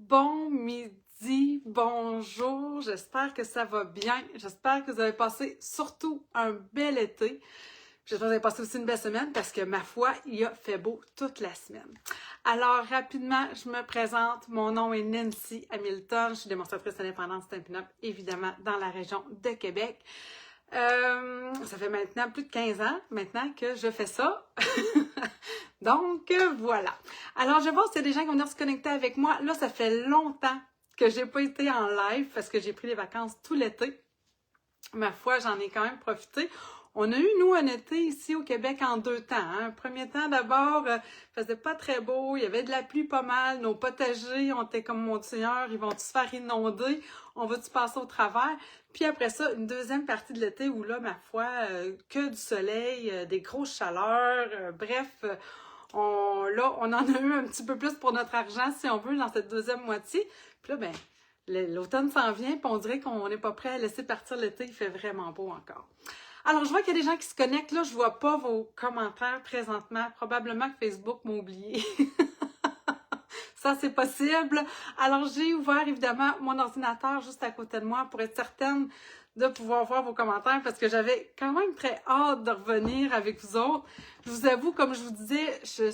Bon midi, bonjour, j'espère que ça va bien, j'espère que vous avez passé surtout un bel été. J'espère que vous avez passé aussi une belle semaine parce que ma foi, il a fait beau toute la semaine. Alors rapidement, je me présente, mon nom est Nancy Hamilton, je suis démonstratrice d'indépendance Stampin' Up, évidemment dans la région de Québec. Ça fait maintenant plus de 15 ans maintenant que je fais ça. Donc, voilà. Alors, je vais voir s'il y a des gens qui vont venir se connecter avec moi. Là, ça fait longtemps que j'ai pas été en live parce que j'ai pris les vacances tout l'été. Ma foi, j'en ai quand même profité. On a eu, nous, un été ici au Québec en 2 temps. Hein. Premier temps, d'abord, il faisait pas très beau, il y avait de la pluie pas mal, nos potagers, on était comme mon Seigneur, ils vont-tu se faire inonder? On va-tu passer au travers? Puis après ça, une deuxième partie de l'été où là, ma foi, que du soleil, des grosses chaleurs, bref, on en a eu un petit peu plus pour notre argent, si on veut, dans cette deuxième moitié. Puis là, ben, l'automne s'en vient, puis on dirait qu'on n'est pas prêt à laisser partir l'été, il fait vraiment beau encore. Alors, je vois qu'il y a des gens qui se connectent, là, je vois pas vos commentaires présentement, probablement que Facebook m'a oublié. Ça, c'est possible. Alors, j'ai ouvert, évidemment, mon ordinateur juste à côté de moi pour être certaine de pouvoir voir vos commentaires parce que j'avais quand même très hâte de revenir avec vous autres. Je vous avoue, comme je vous disais, ça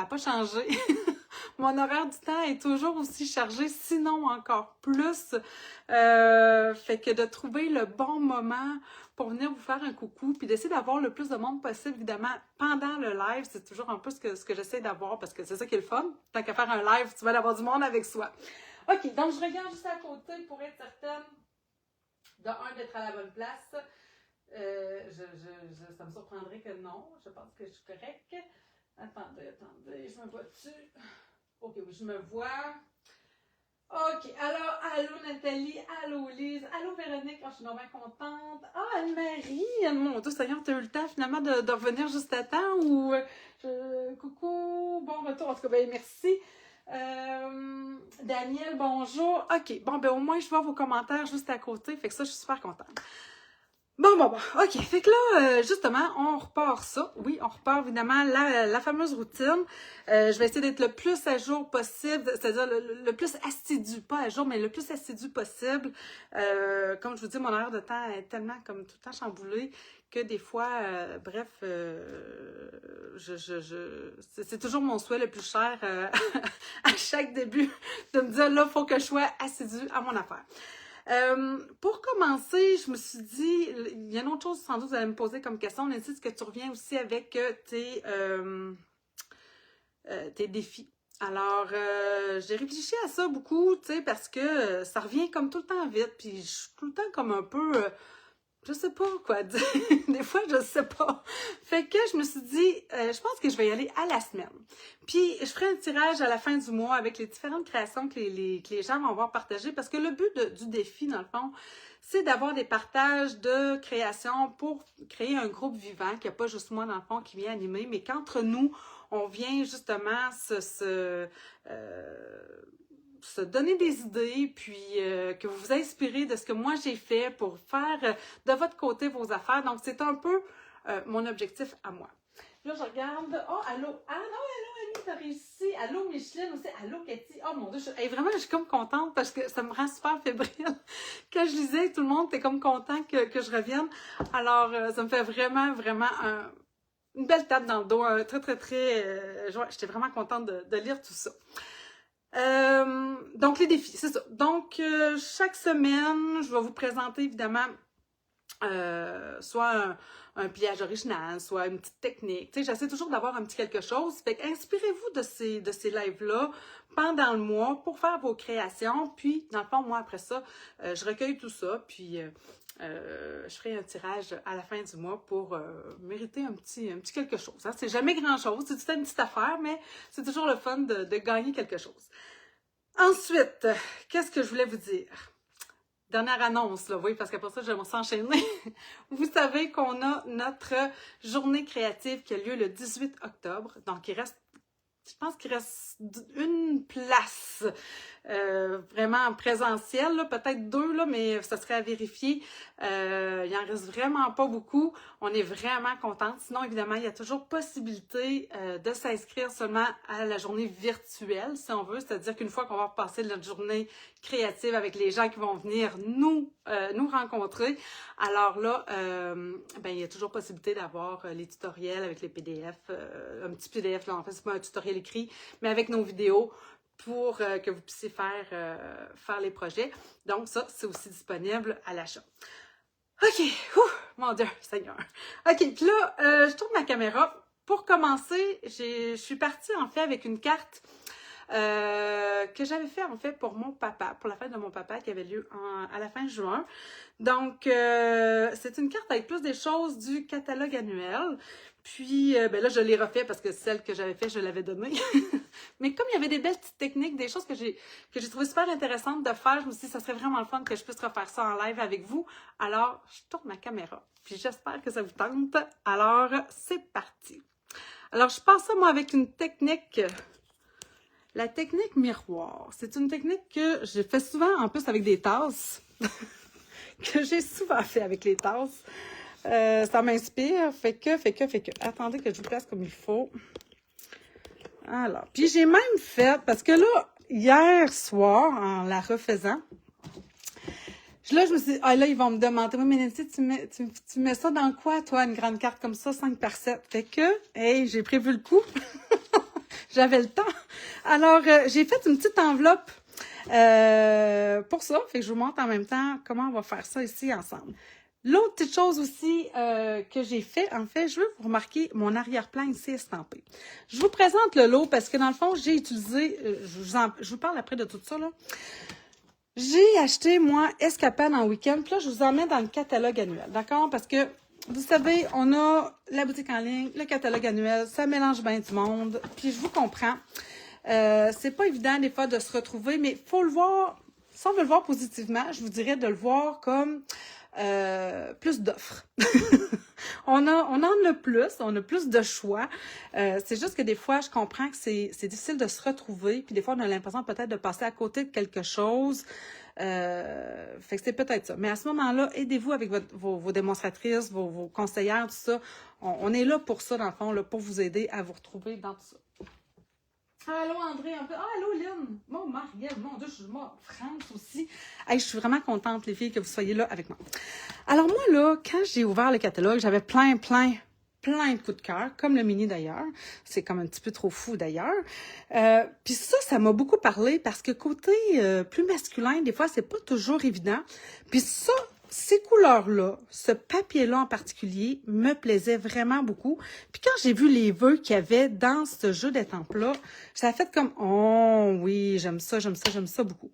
n'a pas changé. Mon horaire du temps est toujours aussi chargé, sinon encore plus. Fait que de trouver le bon moment pour venir vous faire un coucou, puis d'essayer d'avoir le plus de monde possible, évidemment, pendant le live, c'est toujours un peu ce que j'essaie d'avoir, parce que c'est ça qui est le fun. Tant qu'à faire un live, tu vas avoir du monde avec soi. OK, donc je regarde juste à côté pour être certaine d'être à la bonne place. Ça me surprendrait que non. Je pense que je suis correcte. Attendez, je me vois dessus. OK, oui, je me vois. OK, alors, allô Nathalie, allô Lise, allô Véronique, je suis vraiment contente. Ah, Anne-Marie, mon Dieu, Seigneur, t'as eu le temps finalement de revenir juste à temps ou... coucou, bon retour, en tout cas, ben merci. Daniel, bonjour. OK, bon, ben au moins, je vois vos commentaires juste à côté, fait que ça, je suis super contente. Bon, OK. Fait que là, justement, on repart ça. Oui, on repart évidemment la fameuse routine. Je vais essayer d'être le plus à jour possible, c'est-à-dire le plus assidu, pas à jour, mais le plus assidu possible. Comme je vous dis, mon horaire de temps est tellement comme tout le temps chamboulé que des fois, bref, c'est toujours mon souhait le plus cher à chaque début de me dire, là, il faut que je sois assidue à mon affaire. Pour commencer, je me suis dit, il y a une autre chose sans doute que vous allez me poser comme question, Nancy, est-ce que tu reviens aussi avec tes défis? Alors, j'ai réfléchi à ça beaucoup, tu sais, parce que ça revient comme tout le temps vite, puis je suis tout le temps comme un peu, je sais pas quoi dire, des fois je sais pas. Fait que je me suis dit, je pense que je vais y aller à la semaine. Puis je ferai un tirage à la fin du mois avec les différentes créations que les gens vont avoir partagées, parce que le but du défi, dans le fond, c'est d'avoir des partages de créations pour créer un groupe vivant, qu'il n'y a pas juste moi, dans le fond, qui vient animer, mais qu'entre nous, on vient justement se donner des idées, puis que vous vous inspirez de ce que moi j'ai fait pour faire de votre côté vos affaires. Donc, c'est un peu mon objectif à moi. Là, je regarde. Oh, allô. Ah non, allô, Annie, t'as réussi. Allô, Micheline aussi. Allô, Cathy. Oh mon Dieu, vraiment, je suis comme contente parce que ça me rend super fébrile. Quand je lisais, tout le monde était comme content que je revienne. Alors, ça me fait vraiment, vraiment une belle tape dans le dos. J'étais vraiment contente de lire tout ça. Donc, les défis, c'est ça. Donc, chaque semaine, je vais vous présenter, évidemment, soit un pliage original, soit une petite technique. Tu sais, j'essaie toujours d'avoir un petit quelque chose. Fait que inspirez-vous de ces lives-là pendant le mois pour faire vos créations. Puis, dans le fond, moi, après ça, je recueille tout ça. Puis, je ferai un tirage à la fin du mois pour mériter un petit quelque chose. Hein. C'est jamais grand-chose, c'est tout une petite affaire, mais c'est toujours le fun de gagner quelque chose. Ensuite, qu'est-ce que je voulais vous dire? Dernière annonce, là, oui, parce qu'après ça, je vais s'enchaîner. Vous savez qu'on a notre journée créative qui a lieu le 18 octobre. Donc, il reste je pense qu'il reste une place vraiment en présentiel, peut-être 2, là, mais ça serait à vérifier. Il en reste vraiment pas beaucoup. On est vraiment contente. Sinon, évidemment, il y a toujours possibilité de s'inscrire seulement à la journée virtuelle, si on veut. C'est-à-dire qu'une fois qu'on va passer notre journée créative avec les gens qui vont venir nous rencontrer, alors là, il y a toujours possibilité d'avoir les tutoriels avec les PDF, un petit PDF, là, en fait, c'est pas un tutoriel écrit, mais avec nos vidéos pour que vous puissiez faire les projets. Donc, ça, c'est aussi disponible à l'achat. OK, mon Dieu, Seigneur. OK, puis là, je tourne ma caméra. Pour commencer, je suis partie, en fait, avec une carte que j'avais fait, en fait, pour mon papa, pour la fête de mon papa qui avait lieu à la fin juin. Donc, c'est une carte avec plus des choses du catalogue annuel. Puis, là, je l'ai refait parce que celle que j'avais fait, je l'avais donnée. Mais comme il y avait des belles petites techniques, des choses que j'ai trouvé super intéressantes de faire, je me suis dit que ça serait vraiment le fun que je puisse refaire ça en live avec vous. Alors, je tourne ma caméra. Puis, j'espère que ça vous tente. Alors, c'est parti. Alors, je passe ça, moi, avec une technique... La technique miroir. C'est une technique que j'ai fait souvent, en plus, avec des tasses. Que j'ai souvent fait avec les tasses. Ça m'inspire. Fait que. Attendez que je vous place comme il faut. Alors, puis j'ai même fait, parce que là, hier soir, en la refaisant, là, je me suis dit, là, ils vont me demander, oui, mais Nancy, tu mets ça dans quoi, toi, une grande carte comme ça, 5 par 7? Fait que, hey, j'ai prévu le coup. J'avais le temps. Alors, j'ai fait une petite enveloppe pour ça. Fait que je vous montre en même temps comment on va faire ça ici ensemble. L'autre petite chose aussi que j'ai fait, en fait, je veux vous remarquer mon arrière-plan ici estampé. Je vous présente le lot parce que dans le fond, j'ai utilisé, je vous parle après de tout ça, là. J'ai acheté, moi, Escapade en week-end. Puis là, je vous emmène dans le catalogue annuel, d'accord? Parce que, vous savez, on a la boutique en ligne, le catalogue annuel, ça mélange bien du monde. Puis je vous comprends. C'est pas évident des fois de se retrouver, mais il faut le voir, si on veut le voir positivement, je vous dirais de le voir comme plus d'offres. on en a plus, on a plus de choix. C'est juste que des fois, je comprends que c'est difficile de se retrouver, puis des fois, on a l'impression peut-être de passer à côté de quelque chose. Fait que c'est peut-être ça. Mais à ce moment-là, aidez-vous avec vos démonstratrices, vos conseillères, tout ça. On est là pour ça, dans le fond, là, pour vous aider à vous retrouver dans tout ça. Allô André, un peu. Ah, allô Lynn. Mon Marielle, mon Dieu, je suis moi, France aussi. Hey, je suis vraiment contente, les filles, que vous soyez là avec moi. Alors moi, là, quand j'ai ouvert le catalogue, j'avais plein de coups de cœur, comme le mini d'ailleurs. C'est comme un petit peu trop fou d'ailleurs. Puis ça m'a beaucoup parlé parce que côté plus masculin, des fois, c'est pas toujours évident. Puis ça, ces couleurs-là, ce papier-là en particulier, me plaisait vraiment beaucoup. Puis quand j'ai vu les vœux qu'il y avait dans ce jeu d'étampes-là, ça a fait comme « Oh oui, j'aime ça beaucoup ».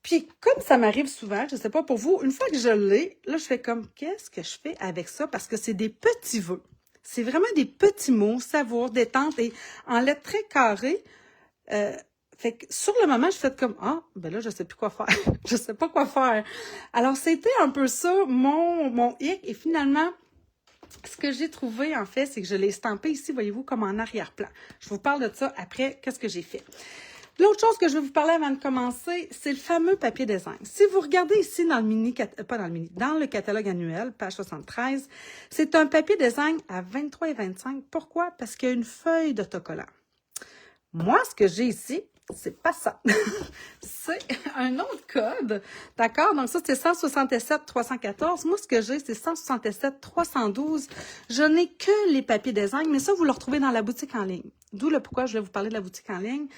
Puis comme ça m'arrive souvent, je sais pas pour vous, une fois que je l'ai, là je fais comme « Qu'est-ce que je fais avec ça? » Parce que c'est des petits vœux. C'est vraiment des petits mots, savour, détente et en lettres très carrées. Fait que sur le moment, je fais comme ben là, je sais plus quoi faire. Je sais pas quoi faire. Alors, c'était un peu ça, mon hic. Et finalement, ce que j'ai trouvé, en fait, c'est que je l'ai estampé ici, voyez-vous, comme en arrière-plan. Je vous parle de ça après, qu'est-ce que j'ai fait. L'autre chose que je vais vous parler avant de commencer, c'est le fameux papier design. Si vous regardez ici dans le catalogue annuel, page 73, c'est un papier design à 23 et 25. Pourquoi? Parce qu'il y a une feuille d'autocollant. Moi, ce que j'ai ici, c'est pas ça. C'est un autre code. D'accord? Donc, ça, c'est 167-314. Moi, ce que j'ai, c'est 167-312. Je n'ai que les papiers design, mais ça, vous le retrouvez dans la boutique en ligne. D'où le pourquoi je vais vous parler de la boutique en ligne.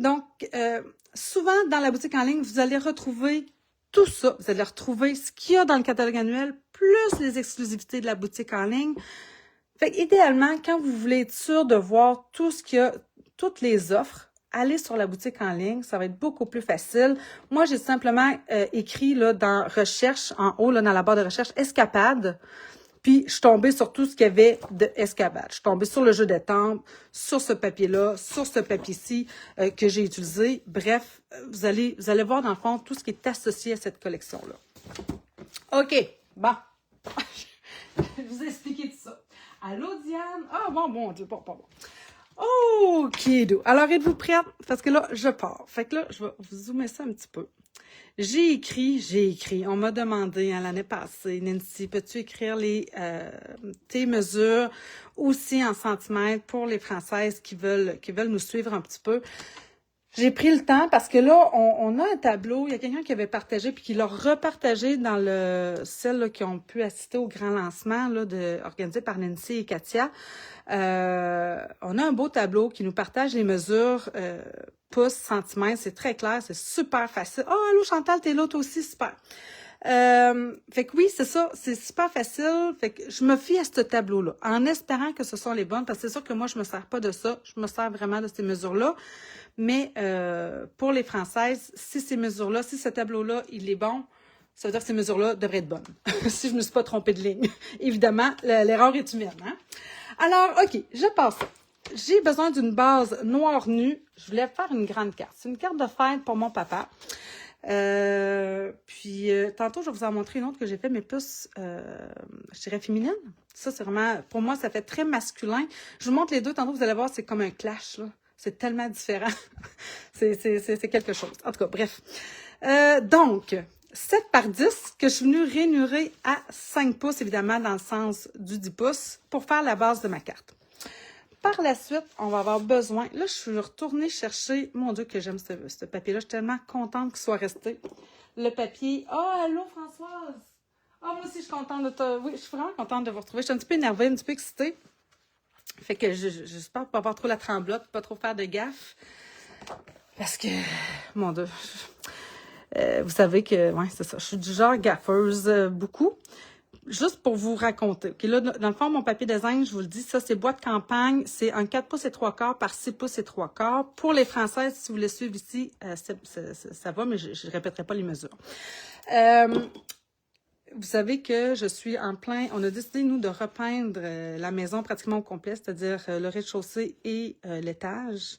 Donc, souvent, dans la boutique en ligne, vous allez retrouver tout ça. Vous allez retrouver ce qu'il y a dans le catalogue annuel, plus les exclusivités de la boutique en ligne. Fait qu'idéalement, quand vous voulez être sûr de voir tout ce qu'il y a, toutes les offres, allez sur la boutique en ligne, ça va être beaucoup plus facile. Moi, j'ai simplement écrit là dans recherche, en haut, là, dans la barre de recherche, Escapade. Puis, je suis tombée sur tout ce qu'il y avait de Escapade. Je suis tombée sur le jeu d'étampes, sur ce papier-là, sur ce papier-ci que j'ai utilisé. Bref, vous allez voir dans le fond tout ce qui est associé à cette collection-là. OK, bon. Je vais vous expliquer tout ça. Allô, Diane? Ah, bon, Dieu, bon. OK, alors êtes-vous prête? Parce que là, je pars. Fait que là, je vais vous zoomer ça un petit peu. J'ai écrit. On m'a demandé l'année passée, Nancy, peux-tu écrire tes mesures aussi en centimètres pour les Françaises qui veulent nous suivre un petit peu? J'ai pris le temps parce que là, on a un tableau. Il y a quelqu'un qui avait partagé puis qui l'a repartagé dans celles là, qui ont pu assister au grand lancement là, organisé par Nancy et Katia. On a un beau tableau qui nous partage les mesures pouces, centimètres. C'est très clair, c'est super facile. Oh, allô Chantal, t'es là toi aussi, super. Fait que oui, c'est ça, c'est super facile. Fait que je me fie à ce tableau-là, en espérant que ce sont les bonnes, parce que c'est sûr que moi, je me sers pas de ça. Je me sers vraiment de ces mesures-là. Mais pour les Françaises, si ces mesures-là, si ce tableau-là, il est bon, ça veut dire que ces mesures-là devraient être bonnes. Si je ne me suis pas trompée de ligne. Évidemment, l'erreur est humaine. Hein? Alors, OK, je passe. J'ai besoin d'une base noire nue. Je voulais faire une grande carte. C'est une carte de fête pour mon papa. Tantôt, je vais vous en montrer une autre que j'ai fait, mais plus, je dirais, féminine. Ça, c'est vraiment, pour moi, ça fait très masculin. Je vous montre les deux, tantôt, vous allez voir, c'est comme un clash, là. C'est tellement différent. c'est quelque chose. En tout cas, bref. Donc, 7 par 10 que je suis venue rainurer à 5 pouces, évidemment, dans le sens du 10 pouces, pour faire la base de ma carte. Par la suite, on va avoir besoin... Là, je suis retournée chercher... Mon Dieu, que j'aime ce papier-là. Je suis tellement contente qu'il soit resté. Le papier... Oh, allô, Françoise! Oh, moi aussi, je suis contente de te... Oui, je suis vraiment contente de vous retrouver. Je suis un petit peu énervée, un petit peu excitée. Fait que j'espère pas avoir trop la tremblote, pas trop faire de gaffe. Parce que... Mon Dieu... vous savez que... Ouais, c'est ça. Je suis du genre gaffeuse beaucoup. Juste pour vous raconter. Okay, là, dans le fond, mon papier design, je vous le dis, ça, c'est boîte campagne. C'est un 4 pouces et 3 quarts par 6 pouces et 3 quarts. Pour les Françaises, si vous les suivez ici, ça va, mais je ne répéterai pas les mesures. Vous savez que je suis en plein... On a décidé, nous, de repeindre la maison pratiquement au complet, c'est-à-dire le rez-de-chaussée et l'étage.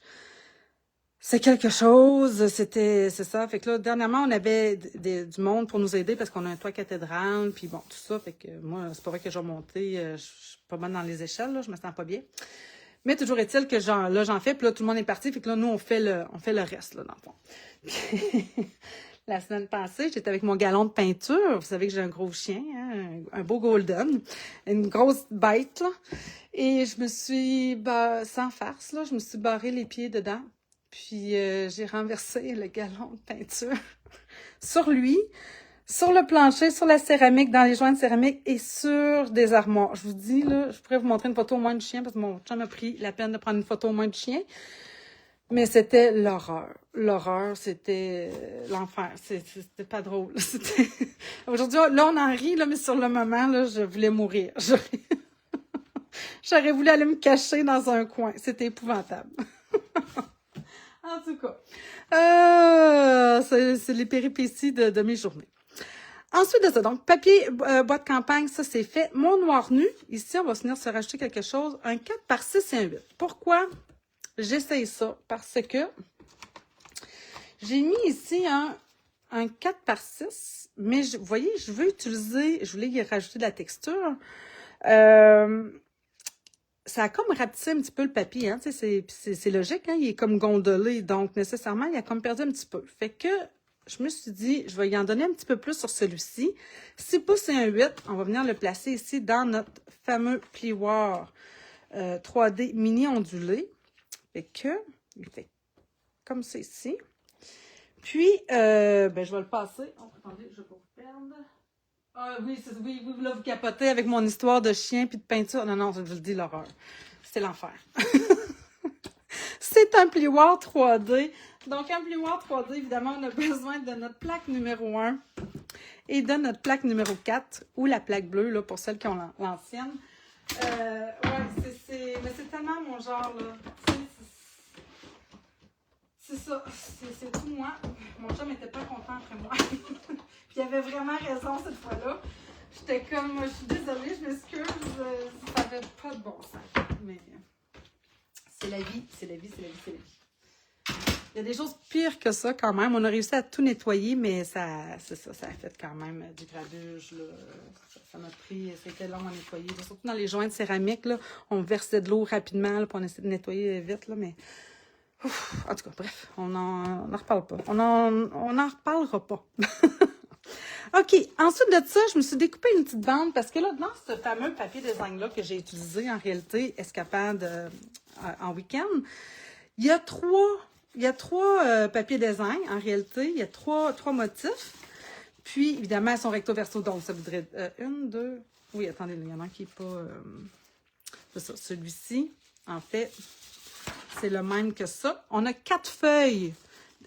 C'est quelque chose, c'est ça. Fait que là, dernièrement, on avait du monde pour nous aider parce qu'on a un toit cathédrale, puis bon, tout ça. Fait que moi, c'est pas vrai que je vais monter, je suis pas bonne dans les échelles, là, je me sens pas bien. Mais toujours est-il que j'en fais, puis là, tout le monde est parti, fait que là, nous, on fait le reste, là, dans le fond. La semaine passée, j'étais avec mon galon de peinture. Vous savez que j'ai un gros chien, hein, un beau golden, une grosse bête, là. Et je me suis, sans farce, là, je me suis barré les pieds dedans. Puis j'ai renversé le galon de peinture sur lui, sur le plancher, sur la céramique, dans les joints de céramique et sur des armoires. Je vous dis, là, je pourrais vous montrer une photo au moins du chien parce que mon chum a pris la peine de prendre une photo au moins du chien. Mais c'était l'horreur. L'horreur, c'était l'enfer. C'était pas drôle. Aujourd'hui, là, on en rit, là, mais sur le moment, là, je voulais mourir. J'aurais voulu aller me cacher dans un coin. C'était épouvantable. En tout cas, c'est les péripéties de mes journées. Ensuite de ça, donc, papier boîte campagne, ça c'est fait. Mon noir nu, ici, on va venir se rajouter quelque chose, un 4 par 6 et un 8. Pourquoi j'essaye ça? Parce que j'ai mis ici un 4 par 6, mais vous voyez, je voulais y rajouter de la texture. Ça a comme rapetissé un petit peu le papier, hein, c'est logique, hein, il est comme gondolé, donc nécessairement, il a comme perdu un petit peu. Fait que je me suis dit, je vais y en donner un petit peu plus sur celui-ci. 6 pouces et un 8, on va venir le placer ici dans notre fameux plioir 3D mini ondulé. Fait que, il fait comme ça ici. Puis, je vais le passer. Oh, attendez, je vais pas vous perdre. Ah oui, là, vous capotez avec mon histoire de chien puis de peinture. Non, je vous le dis, l'horreur. C'est l'enfer. C'est un plioir 3D. Donc, un plioir 3D, évidemment, on a besoin de notre plaque numéro 1 et de notre plaque numéro 4, ou la plaque bleue, là, pour celles qui ont l'ancienne. Mais c'est tellement mon genre, là. C'est ça, c'est tout moi. Mon chum n'était pas content après moi. Puis il avait vraiment raison cette fois-là. J'étais comme, je suis désolée, je m'excuse, ça n'avait pas de bon sens. Mais c'est la vie, c'est la vie, c'est la vie, c'est la vie. Il y a des choses pires que ça quand même. On a réussi à tout nettoyer, mais c'est ça, ça a fait quand même du grabuge, là. Ça m'a pris, c'était long à nettoyer. Surtout dans les joints de céramique, là, on versait de l'eau rapidement, là, puis on essayait de nettoyer vite, là, mais... Ouf, en tout cas, bref, on en reparle pas. On en reparlera pas. OK, ensuite de ça, je me suis découpé une petite bande parce que là, dans ce fameux papier design-là que j'ai utilisé en réalité, Escapade en week-end, il y a trois papiers design en réalité. Il y a trois motifs. Puis, évidemment, elles sont recto-verso. Donc, ça voudrait une, deux... Oui, attendez, il y en a un qui n'est pas... c'est ça, celui-ci, en fait, c'est le même que ça. On a 4 feuilles.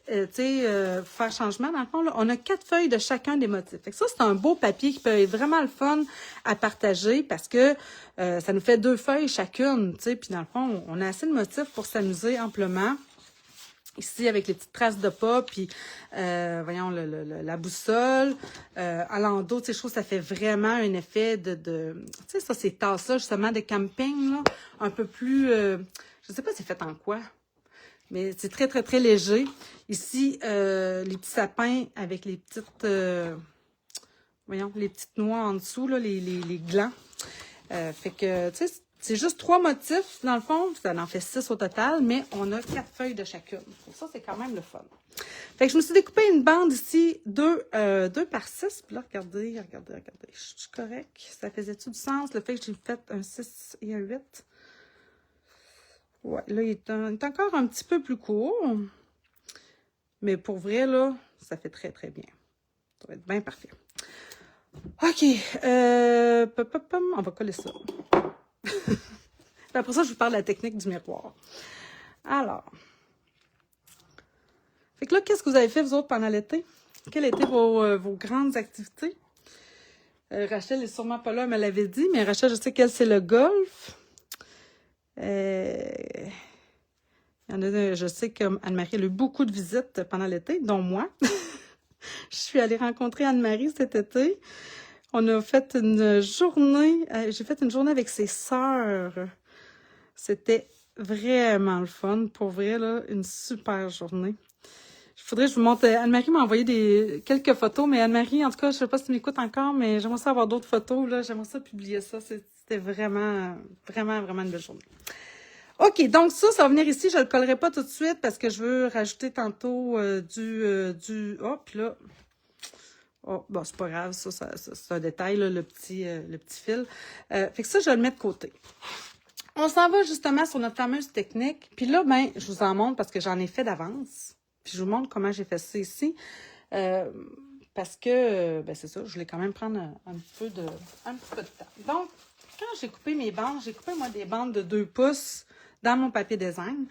Faire changement, dans le fond, là, on a 4 feuilles de chacun des motifs. Fait que ça, c'est un beau papier qui peut être vraiment le fun à partager parce que ça nous fait 2 feuilles chacune, tu sais, puis dans le fond, on a assez de motifs pour s'amuser amplement. Ici, avec les petites traces de pas, puis, voyons, la boussole, à l'endos, tu sais, je trouve que ça fait vraiment un effet de tu sais, ça, ces tasses-là, justement, de camping, là, un peu plus, je sais pas c'est fait en quoi, mais c'est très, très, très léger. Ici, les petits sapins avec les petites, voyons, les petites noix en dessous, là, les glands. Fait que, tu sais, c'est juste 3 motifs, dans le fond. Ça en fait 6 au total, mais on a 4 feuilles de chacune. Donc ça, c'est quand même le fun. Fait que je me suis découpé une bande ici, 2 par 6. Puis là, regardez. Je suis correct. Ça faisait-tu du sens, le fait que j'ai fait un 6 et un 8? Ouais, là, il est encore un petit peu plus court. Mais pour vrai, là, ça fait très, très bien. Ça va être bien parfait. OK. On va coller ça. Après ça, je vous parle de la technique du miroir. Alors. Fait que là, qu'est-ce que vous avez fait, vous autres, pendant l'été? Quelles étaient vos grandes activités? Rachel est sûrement pas là, elle me l'avait dit, mais Rachel, je sais qu'elle, c'est le golf. Il y en a, je sais qu'Anne-Marie a eu beaucoup de visites pendant l'été, dont moi. Je suis allée rencontrer Anne-Marie cet été. On a fait une journée, j'ai fait une journée avec ses sœurs. C'était vraiment le fun, pour vrai, là, une super journée. Il faudrait que je vous montre, Anne-Marie m'a envoyé quelques photos, mais Anne-Marie, en tout cas, je ne sais pas si tu m'écoutes encore, mais j'aimerais ça avoir d'autres photos, là, j'aimerais ça publier ça, c'était vraiment, vraiment, vraiment une belle journée. OK, donc ça va venir ici, je ne le collerai pas tout de suite parce que je veux rajouter tantôt oh, puis là... Oh, bon, c'est pas grave, ça c'est un détail, là, le petit fil. Fait que ça, je vais le mettre de côté. On s'en va justement sur notre fameuse technique. Puis là, ben, je vous en montre parce que j'en ai fait d'avance. Puis je vous montre comment j'ai fait ça ici. Parce que, ben c'est ça, je voulais quand même prendre un petit peu de temps. Donc, quand j'ai coupé mes bandes, j'ai coupé, moi, des bandes de 2 pouces dans mon papier design.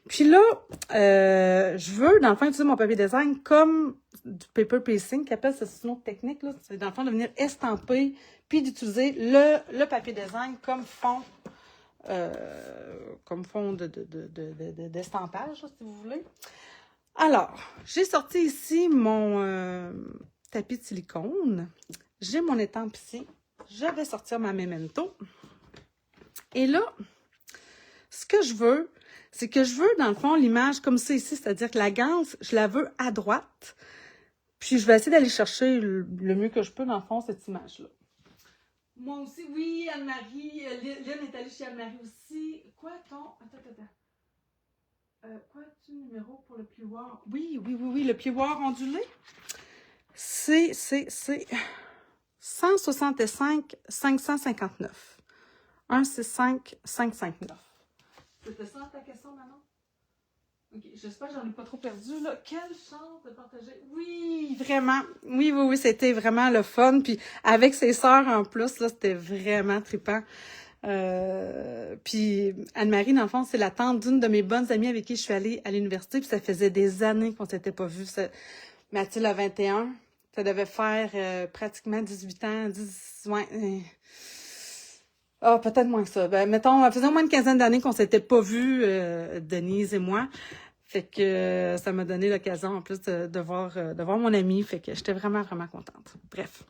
Puis là, je veux, dans le fond, utiliser mon papier design comme du paper pasting, qui appelle cette autre technique, là. C'est dans le fond de venir estamper, puis d'utiliser le papier design comme fond d'estampage, si vous voulez. Alors, j'ai sorti ici mon tapis de silicone. J'ai mon étampe ici. Je vais sortir ma Memento. Et là, ce que je veux, c'est que je veux, dans le fond, l'image comme ça ici, c'est-à-dire que la ganse, je la veux à droite. Puis, je vais essayer d'aller chercher le mieux que je peux, dans le fond, cette image-là. Moi aussi, oui, Anne-Marie. Lynn est allée chez Anne-Marie aussi. Quoi, Attends. Quoi, tu numéro pour le plioir? Oui, le plioir ondulé. C'est 165 559. 165 559. C'était ça ta question, Manon? OK, j'espère que j'en ai pas trop perdu, là. Quelle chance de partager. Oui, vraiment. Oui, c'était vraiment le fun. Puis avec ses sœurs en plus, là, c'était vraiment trippant. Puis Anne-Marie, dans le fond, c'est la tante d'une de mes bonnes amies avec qui je suis allée à l'université. Puis ça faisait des années qu'on s'était pas vus. Mathilde a 21. Ça devait faire pratiquement 18 ans. Ah, peut-être moins que ça. Ben, mettons, ça faisait au moins une quinzaine d'années qu'on s'était pas vus, Denise et moi. Fait que ça m'a donné l'occasion, en plus, de voir mon amie. Fait que j'étais vraiment, vraiment contente. Bref.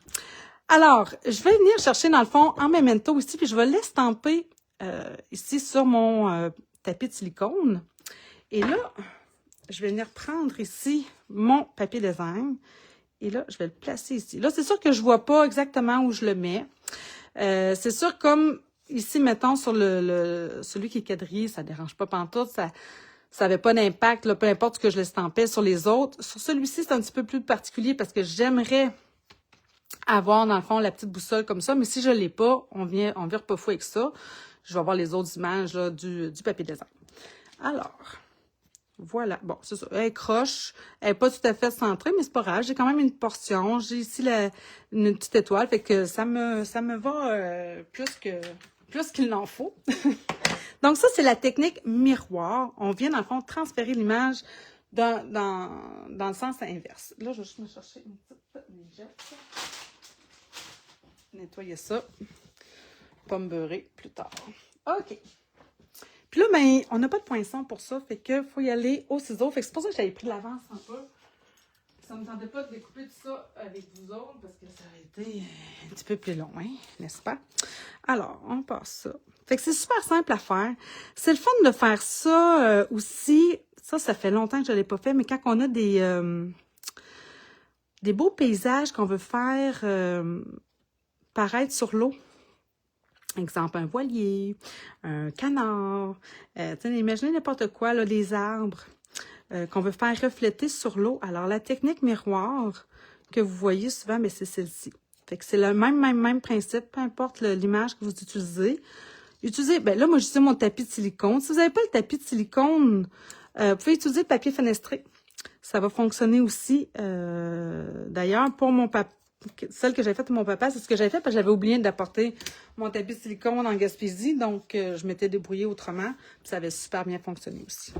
Alors, je vais venir chercher, dans le fond, en Memento ici, puis je vais l'estamper ici sur mon tapis de silicone. Et là, je vais venir prendre ici mon papier design. Et là, je vais le placer ici. Là, c'est sûr que je ne vois pas exactement où je le mets. C'est sûr, comme ici, mettons, sur celui qui est quadrillé, ça ne dérange pas pantoute, ça n'avait pas d'impact, peu importe ce que je l'estampais sur les autres. Sur celui-ci, c'est un petit peu plus particulier parce que j'aimerais avoir, dans le fond, la petite boussole comme ça, mais si je ne l'ai pas, on vire pas fou avec ça. Je vais avoir les autres images là, du papier design. Alors, voilà. Bon, c'est ça. Elle croche. Elle n'est pas tout à fait centrée, mais c'est pas grave. J'ai quand même une portion. J'ai ici une petite étoile, fait que ça me va plus qu'il n'en faut. Donc, ça, c'est la technique miroir. On vient, dans le fond, transférer l'image dans le sens inverse. Là, je vais juste me chercher une petite lingette. Nettoyer ça. Pas me beurrer plus tard. OK. Puis là, ben, on n'a pas de poinçon pour ça, fait que faut y aller au ciseau. Fait que c'est pour ça que j'avais pris de l'avance un peu. Ça ne me tentait pas de découper tout ça avec vous autres, parce que ça aurait été un petit peu plus long, hein, n'est-ce pas? Alors, on passe ça. Fait que c'est super simple à faire. C'est le fun de faire ça aussi. Ça fait longtemps que je ne l'ai pas fait, mais quand on a des beaux paysages qu'on veut faire paraître sur l'eau. Exemple, un voilier, un canard, imaginez n'importe quoi, là, des arbres qu'on veut faire refléter sur l'eau. Alors, la technique miroir que vous voyez souvent, mais c'est celle-ci. Fait que c'est le même principe, peu importe l'image que vous utilisez. Utilisez, ben là, moi, j'utilise mon tapis de silicone. Si vous n'avez pas le tapis de silicone, vous pouvez utiliser le papier fenestré. Ça va fonctionner aussi. D'ailleurs, pour mon papier, celle que j'avais faite pour mon papa, c'est ce que j'avais fait parce que j'avais oublié d'apporter mon tapis de silicone en Gaspésie. Donc, je m'étais débrouillée autrement. Puis ça avait super bien fonctionné aussi.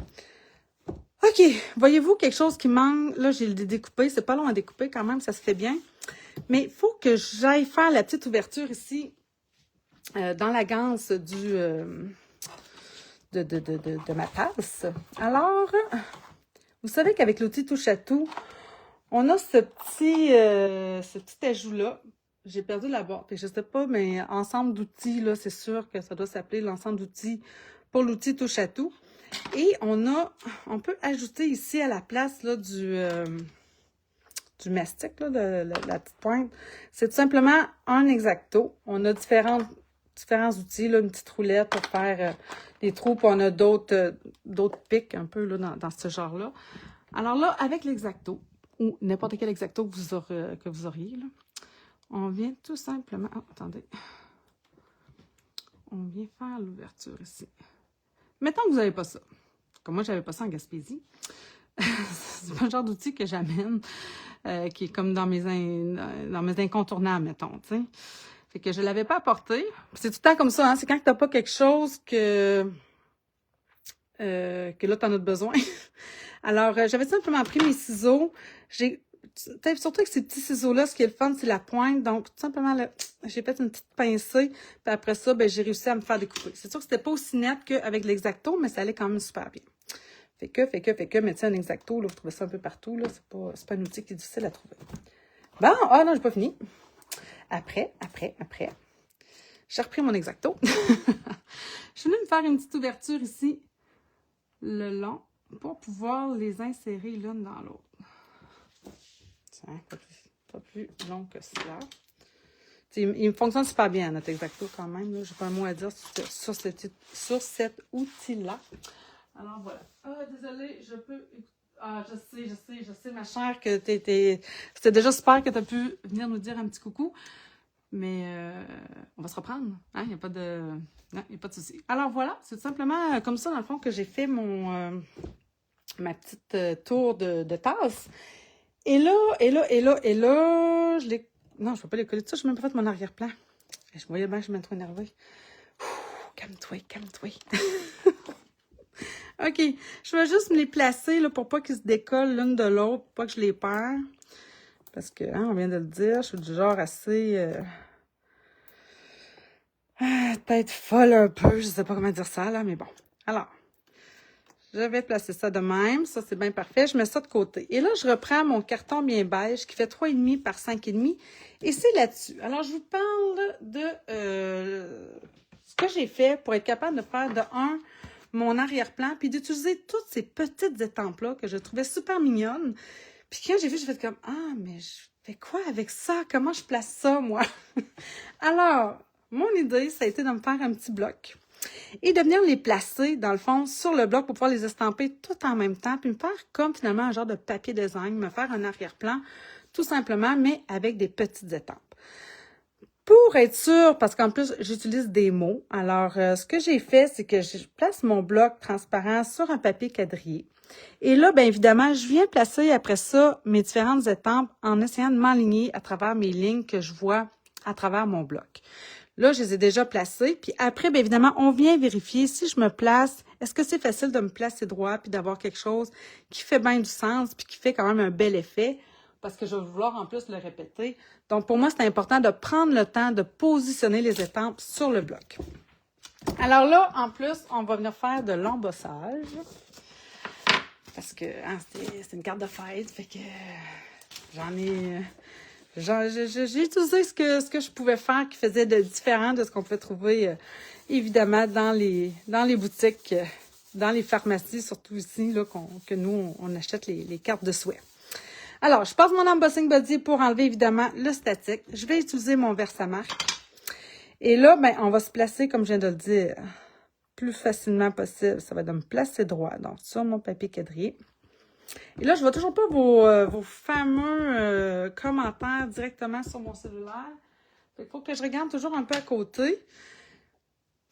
OK. Voyez-vous quelque chose qui manque? Là, j'ai le découpé. C'est pas long à découper quand même. Ça se fait bien. Mais il faut que j'aille faire la petite ouverture ici dans la ganse de ma tasse. Alors, vous savez qu'avec l'outil Touche à tout, on a ce petit ajout-là. J'ai perdu la boîte. Je ne sais pas, mais ensemble d'outils, là, c'est sûr que ça doit s'appeler l'ensemble d'outils pour l'outil Touche à tout. Et on peut ajouter ici à la place là, du mastic, là, de la petite pointe. C'est tout simplement un X-Acto. On a différents outils, là, une petite roulette pour faire des trous. Puis on a d'autres pics un peu là, dans ce genre-là. Alors là, avec l'X-Acto, ou n'importe quel X-Acto que vous auriez, là, on vient tout simplement... Oh, attendez. On vient faire l'ouverture ici. Mettons que vous n'avez pas ça. Comme moi, je n'avais pas ça en Gaspésie. C'est pas le genre d'outil que j'amène, qui est comme dans mes incontournables, mettons, tu sais. Fait que je ne l'avais pas apporté. C'est tout le temps comme ça, hein. C'est quand tu n'as pas quelque chose que là, tu en as besoin. Alors, j'avais simplement pris mes ciseaux. Surtout avec ces petits ciseaux-là, ce qui est le fun, c'est la pointe. Donc, tout simplement, j'ai fait une petite pincée. Puis après ça, ben, j'ai réussi à me faire découper. C'est sûr que c'était pas aussi net qu'avec l'X-Acto, mais ça allait quand même super bien. Fait que, mais tu sais, un X-Acto, là, vous trouvez ça un peu partout, là. C'est pas un outil qui est difficile à trouver. Bon, non, j'ai pas fini. Après, j'ai repris mon X-Acto. Je suis venue me faire une petite ouverture ici, le long, pour pouvoir les insérer l'une dans l'autre. Tiens, pas plus long que cela. Il fonctionne super bien, notre X-Acto, quand même. Je n'ai pas un mot à dire sur cet outil-là. Alors, voilà. Désolée, je peux... je sais, ma chère, que c'était déjà super que tu as pu venir nous dire un petit coucou. Mais on va se reprendre. Hein? Il n'y a pas de souci. Alors, voilà. C'est tout simplement comme ça, dans le fond, que j'ai fait ma petite tour de tasse. Et là, je l'ai... Non, je ne vais pas les coller tout ça. Je n'ai même pas fait mon arrière-plan. Je voyais bien que je m'étais trop énervée. Calme-toi. OK. Je vais juste me les placer là, pour pas qu'ils se décollent l'une de l'autre, pour pas que je les perds. Parce que, hein, on vient de le dire, je suis du genre assez... tête folle un peu. Je ne sais pas comment dire ça, là, mais bon. Alors, je vais placer ça de même. Ça, c'est bien parfait. Je mets ça de côté. Et là, je reprends mon carton bien beige qui fait 3,5 par 5,5. Et c'est là-dessus. Alors, je vous parle de ce que j'ai fait pour être capable de faire de mon arrière-plan, puis d'utiliser toutes ces petites étampes-là que je trouvais super mignonnes. Puis quand j'ai vu, j'ai fait comme, ah, mais je fais quoi avec ça? Comment je place ça, moi? Alors, mon idée, ça a été de me faire un petit bloc et de venir les placer, dans le fond, sur le bloc pour pouvoir les estamper tout en même temps, puis me faire comme finalement un genre de papier design, me faire un arrière-plan, tout simplement, mais avec des petites étampes. Pour être sûre, parce qu'en plus, j'utilise des mots, alors ce que j'ai fait, c'est que je place mon bloc transparent sur un papier quadrillé. Et là, bien évidemment, je viens placer après ça mes différentes étampes en essayant de m'aligner à travers mes lignes que je vois à travers mon bloc. Là, je les ai déjà placées. Puis après, bien évidemment, on vient vérifier si je me place. Est-ce que c'est facile de me placer droit puis d'avoir quelque chose qui fait bien du sens puis qui fait quand même un bel effet? Parce que je vais vouloir en plus le répéter. Donc, pour moi, c'est important de prendre le temps de positionner les étampes sur le bloc. Alors là, en plus, on va venir faire de l'embossage. Parce que hein, c'est une carte de fête. Fait que j'en ai... J'ai utilisé ce que je pouvais faire qui faisait de différent de ce qu'on pouvait trouver, évidemment, dans les boutiques, dans les pharmacies, surtout ici, là, que nous, on achète les cartes de souhait. Alors, je passe mon embossing body pour enlever, évidemment, le statique. Je vais utiliser mon Versamark. Et là, ben, on va se placer, comme je viens de le dire, plus facilement possible. Ça va être de me placer droit, donc sur mon papier quadrillé. Et là, je ne vois toujours pas vos fameux commentaires directement sur mon cellulaire. Il faut que je regarde toujours un peu à côté.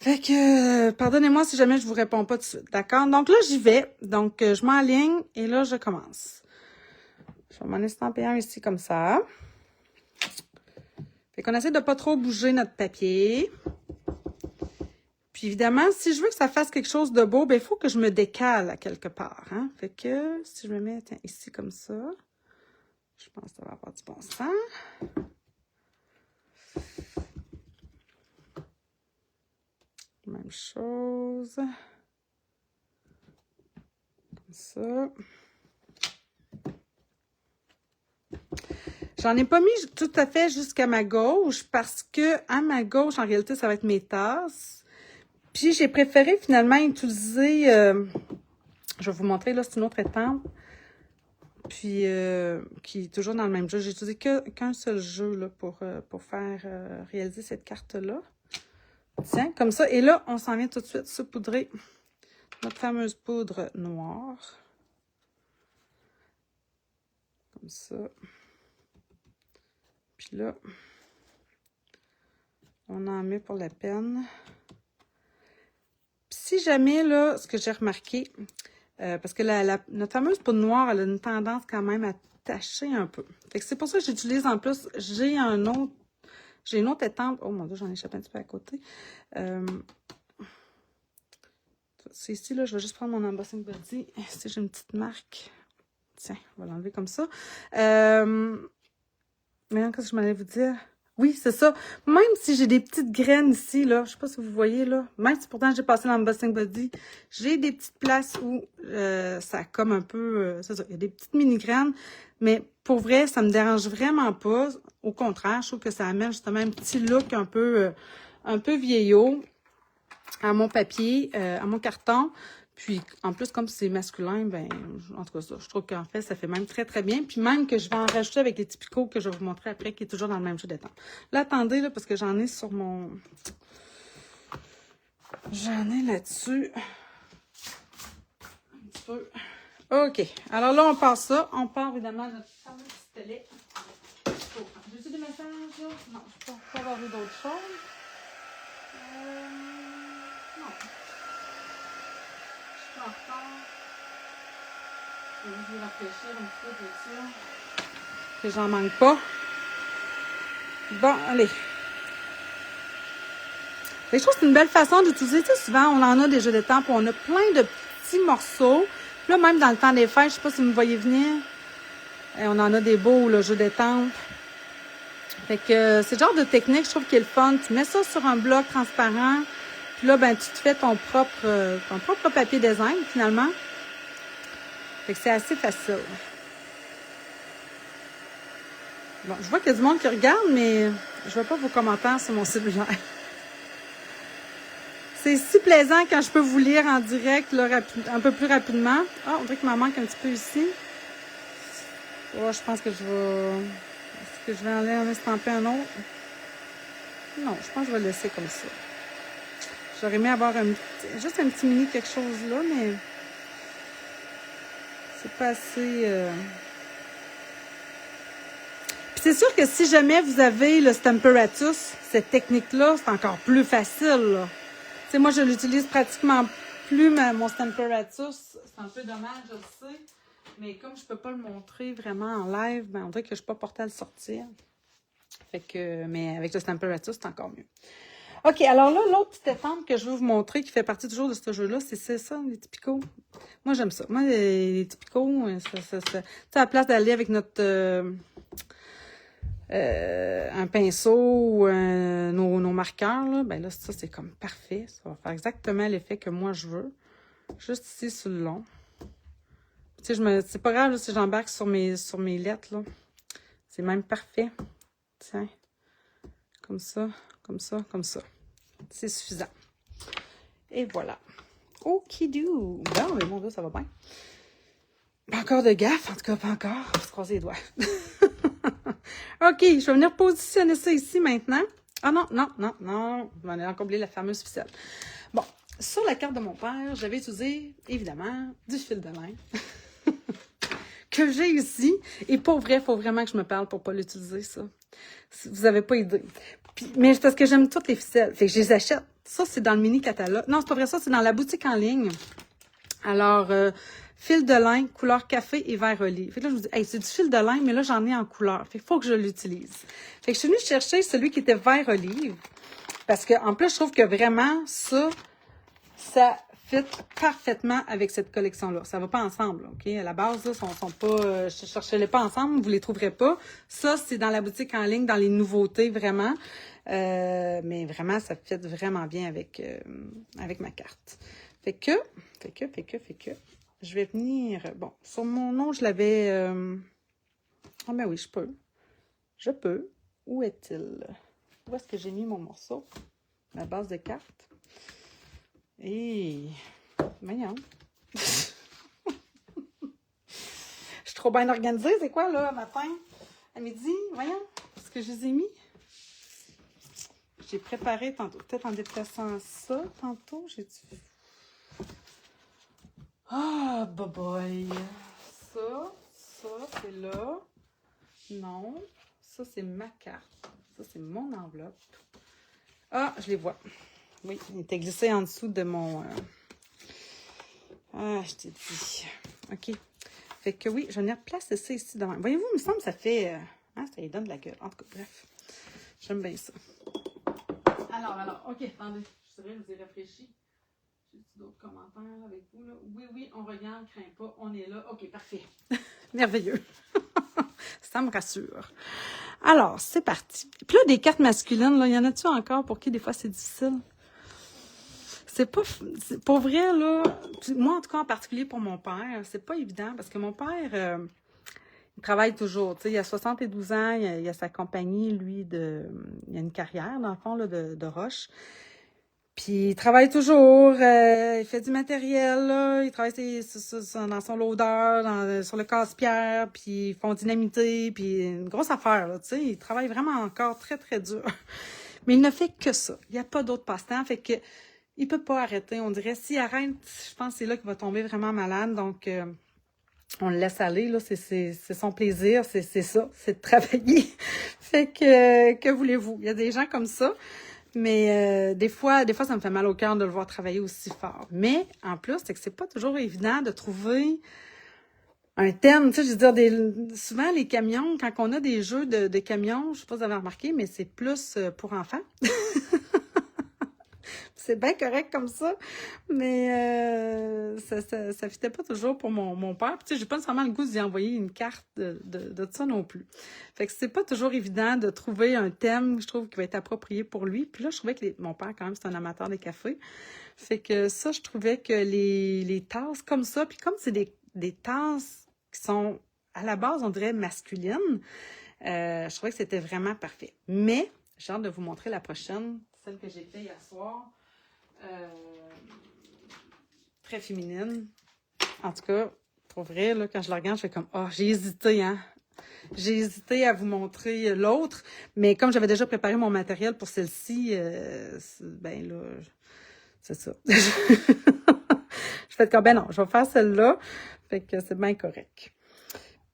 Fait que, pardonnez-moi si jamais je ne vous réponds pas tout de suite, d'accord? Donc là, j'y vais. Donc, je m'enligne et là, je commence. Je vais m'en estamper un ici comme ça. Fait qu'on essaie de ne pas trop bouger notre papier. Puis évidemment, si je veux que ça fasse quelque chose de beau, ben il faut que je me décale à quelque part. Hein? Fait que si je me mets ici comme ça, je pense que ça va avoir du bon sens. Même chose. Comme ça. J'en ai pas mis tout à fait jusqu'à ma gauche parce que à ma gauche, en réalité, ça va être mes tasses. Puis j'ai préféré finalement utiliser, je vais vous montrer, là, c'est une autre étampe. Puis qui est toujours dans le même jeu. J'ai utilisé qu'un seul jeu là, pour faire réaliser cette carte-là. Tiens, comme ça. Et là, on s'en vient tout de suite saupoudrer notre fameuse poudre noire. Comme ça. Puis là, on en met pour la peine. Puis si jamais, là, ce que j'ai remarqué, parce que notre fameuse poudre noire, elle a une tendance quand même à tacher un peu. Fait que c'est pour ça que j'utilise en plus, j'ai une autre étampe. Oh mon Dieu, j'en ai échappé un petit peu à côté. C'est ici, là, je vais juste prendre mon embossing body. Ici, j'ai une petite marque. Tiens, on va l'enlever comme ça. Maintenant, qu'est-ce que je m'allais vous dire? Oui, c'est ça. Même si j'ai des petites graines ici, là, je sais pas si vous voyez, là, même si pourtant j'ai passé l'embossing body, j'ai des petites places où ça a comme un peu, c'est ça, il y a des petites mini-graines, mais pour vrai, ça me dérange vraiment pas. Au contraire, je trouve que ça amène justement un petit look un peu vieillot à mon papier, à mon carton. Puis, en plus, comme c'est masculin, ben, en tout cas, ça, je trouve qu'en fait, ça fait même très, très bien. Puis même que je vais en rajouter avec les typicaux que je vais vous montrer après, qui est toujours dans le même jeu d'étampes. Là, attendez, là, parce que j'en ai sur mon... J'en ai là-dessus. Un petit peu. OK. Alors là, on part ça. On part, évidemment, notre fameux pistolet. Oh, j'ai-tu des messages, là? Non, je ne peux pas avoir vu d'autres choses. Non. En retard. Je vais rafraîchir un petit peu de ça. Que j'en manque pas. Bon, allez. Et je trouve que c'est une belle façon d'utiliser. Tu sais, souvent, on en a des jeux d'étampes où on a plein de petits morceaux. Là, même dans le temps des fêtes, je sais pas si vous me voyez venir. On en a des beaux, le jeu d'étampes. Fait que c'est le genre de technique, je trouve, qui est le fun. Tu mets ça sur un bloc transparent. Puis là, ben, tu te fais ton propre papier design, finalement. Fait que c'est assez facile. Bon, je vois qu'il y a du monde qui regarde, mais je vois pas vos commentaires sur mon cellulaire. C'est si plaisant quand je peux vous lire en direct, là, un peu plus rapidement. Ah, on dirait qu'il m'en manque un petit peu ici. Oh, je pense que je vais... Est-ce que je vais aller en estamper un autre? Non, je pense que je vais le laisser comme ça. J'aurais aimé avoir juste un petit mini quelque chose là, mais c'est pas assez... Puis c'est sûr que si jamais vous avez le Stamparatus, cette technique-là, c'est encore plus facile, là. Tu sais, moi, je l'utilise pratiquement plus, mon Stamparatus. C'est un peu dommage, je le sais. Mais comme je peux pas le montrer vraiment en live, ben, on dirait que je suis pas portée à le sortir. Fait que, mais avec le Stamparatus, c'est encore mieux. OK, alors là, l'autre petite étampe que je veux vous montrer, qui fait partie toujours de ce jeu-là, c'est ça, les typicaux. Moi, j'aime ça. Moi, les typicaux, tu sais, à la place d'aller avec notre... un pinceau ou nos marqueurs, là, ben là, ça, c'est comme parfait. Ça va faire exactement l'effet que moi, je veux. Juste ici, sur le long. Tu sais, c'est pas grave là, si j'embarque sur mes lettres, là. C'est même parfait. Tiens. Comme ça, comme ça, comme ça. C'est suffisant. Et voilà. Okidou. Bon, mais mon Dieu, ça va bien. Pas encore de gaffe, en tout cas, pas encore. On va se croiser les doigts. OK, je vais venir positionner ça ici maintenant. Ah non, non, non, non. Je vais encore oublier la fameuse ficelle. Bon, sur la carte de mon père, j'avais utilisé, évidemment, du fil de lin que j'ai ici. Et pour vrai, il faut vraiment que je me parle pour ne pas l'utiliser, ça. Vous n'avez pas idée. Mais c'est parce que j'aime toutes les ficelles. Fait que je les achète. Ça, c'est dans le mini catalogue. Non, c'est pas vrai, ça, c'est dans la boutique en ligne. Alors, fil de lin, couleur café et vert olive. Fait que là, je me dis, hey, c'est du fil de lin, mais là, j'en ai en couleur. Fait qu'il faut que je l'utilise. Fait que je suis venue chercher celui qui était vert olive. Parce que, en plus, je trouve que vraiment, ça fit parfaitement avec cette collection-là. Ça va pas ensemble, OK? À la base, là, sont pas... je cherchais-les pas ensemble, vous les trouverez pas. Ça, c'est dans la boutique en ligne, dans les nouveautés, vraiment. Mais vraiment, ça fit vraiment bien avec ma carte. Fait que, je vais venir... Bon, sur mon nom, je l'avais... Ah, ben oui, je peux. Où est-il? Où est-ce que j'ai mis mon morceau? Ma base de carte. Et... Voyons. Je suis trop bien organisée. C'est quoi, là, matin? À midi? Voyons. Est-ce que je les ai mis? J'ai préparé tantôt. Peut-être en déplaçant ça, tantôt. J'ai dû... Ah, boy. Ça, c'est là. Non. Ça, c'est ma carte. Ça, c'est mon enveloppe. Ah, je les vois. Oui, il était glissé en dessous de mon... Ah, je t'ai dit. OK. Fait que oui, je vais venir placer ça ici devant. Voyez-vous, il me semble que ça fait... ça lui donne de la gueule. En tout cas, bref. J'aime bien ça. Alors, OK, attendez. Je dirais, je vous ai réfléchi. J'ai-tu d'autres commentaires avec vous, là? Oui, on regarde, crains pas, on est là. OK, parfait. Merveilleux. Ça me rassure. Alors, c'est parti. Puis là, des cartes masculines, là, y en a-tu encore pour qui, des fois, c'est difficile? C'est pour vrai, là, moi, en tout cas, en particulier pour mon père, c'est pas évident parce que mon père, il travaille toujours, tu sais, il a 72 ans, il a sa compagnie, lui, il a une carrière, dans le fond, là, de roche. Puis il travaille toujours, il fait du matériel, là, il travaille dans son loader, sur le casse-pierre, puis ils font dynamiter, puis une grosse affaire, là, tu sais, il travaille vraiment encore très, très dur. Mais il ne fait que ça, il n'y a pas d'autre passe-temps, fait que il peut pas arrêter, on dirait, s'il arrête, je pense que c'est là qu'il va tomber vraiment malade, donc on le laisse aller, là, c'est son plaisir, c'est ça, c'est de travailler. Fait que voulez-vous, il y a des gens comme ça. Mais des fois, ça me fait mal au cœur de le voir travailler aussi fort. Mais en plus, c'est que c'est pas toujours évident de trouver un thème. Tu sais, je veux dire, souvent les camions, quand on a des jeux de camions, je sais pas si vous avez remarqué, mais c'est plus pour enfants. C'est bien correct comme ça, mais ça fitait pas toujours pour mon père. Puis, tu sais, j'ai pas nécessairement le goût d'y envoyer une carte de ça non plus. Fait que c'est pas toujours évident de trouver un thème, je trouve, qui va être approprié pour lui. Puis là, je trouvais que mon père, quand même, c'est un amateur de café. Fait que ça, je trouvais que les tasses comme ça, puis comme c'est des tasses qui sont, à la base, on dirait masculines, je trouvais que c'était vraiment parfait. Mais, j'ai hâte de vous montrer la prochaine, celle que j'ai fait hier soir. très féminine. En tout cas, pour vrai, là, quand je la regarde, je fais comme, oh, j'ai hésité, hein. J'ai hésité à vous montrer l'autre, mais comme j'avais déjà préparé mon matériel pour celle-ci, ben là, c'est ça. Je fais comme, ben non, je vais faire celle-là. Fait que c'est bien correct.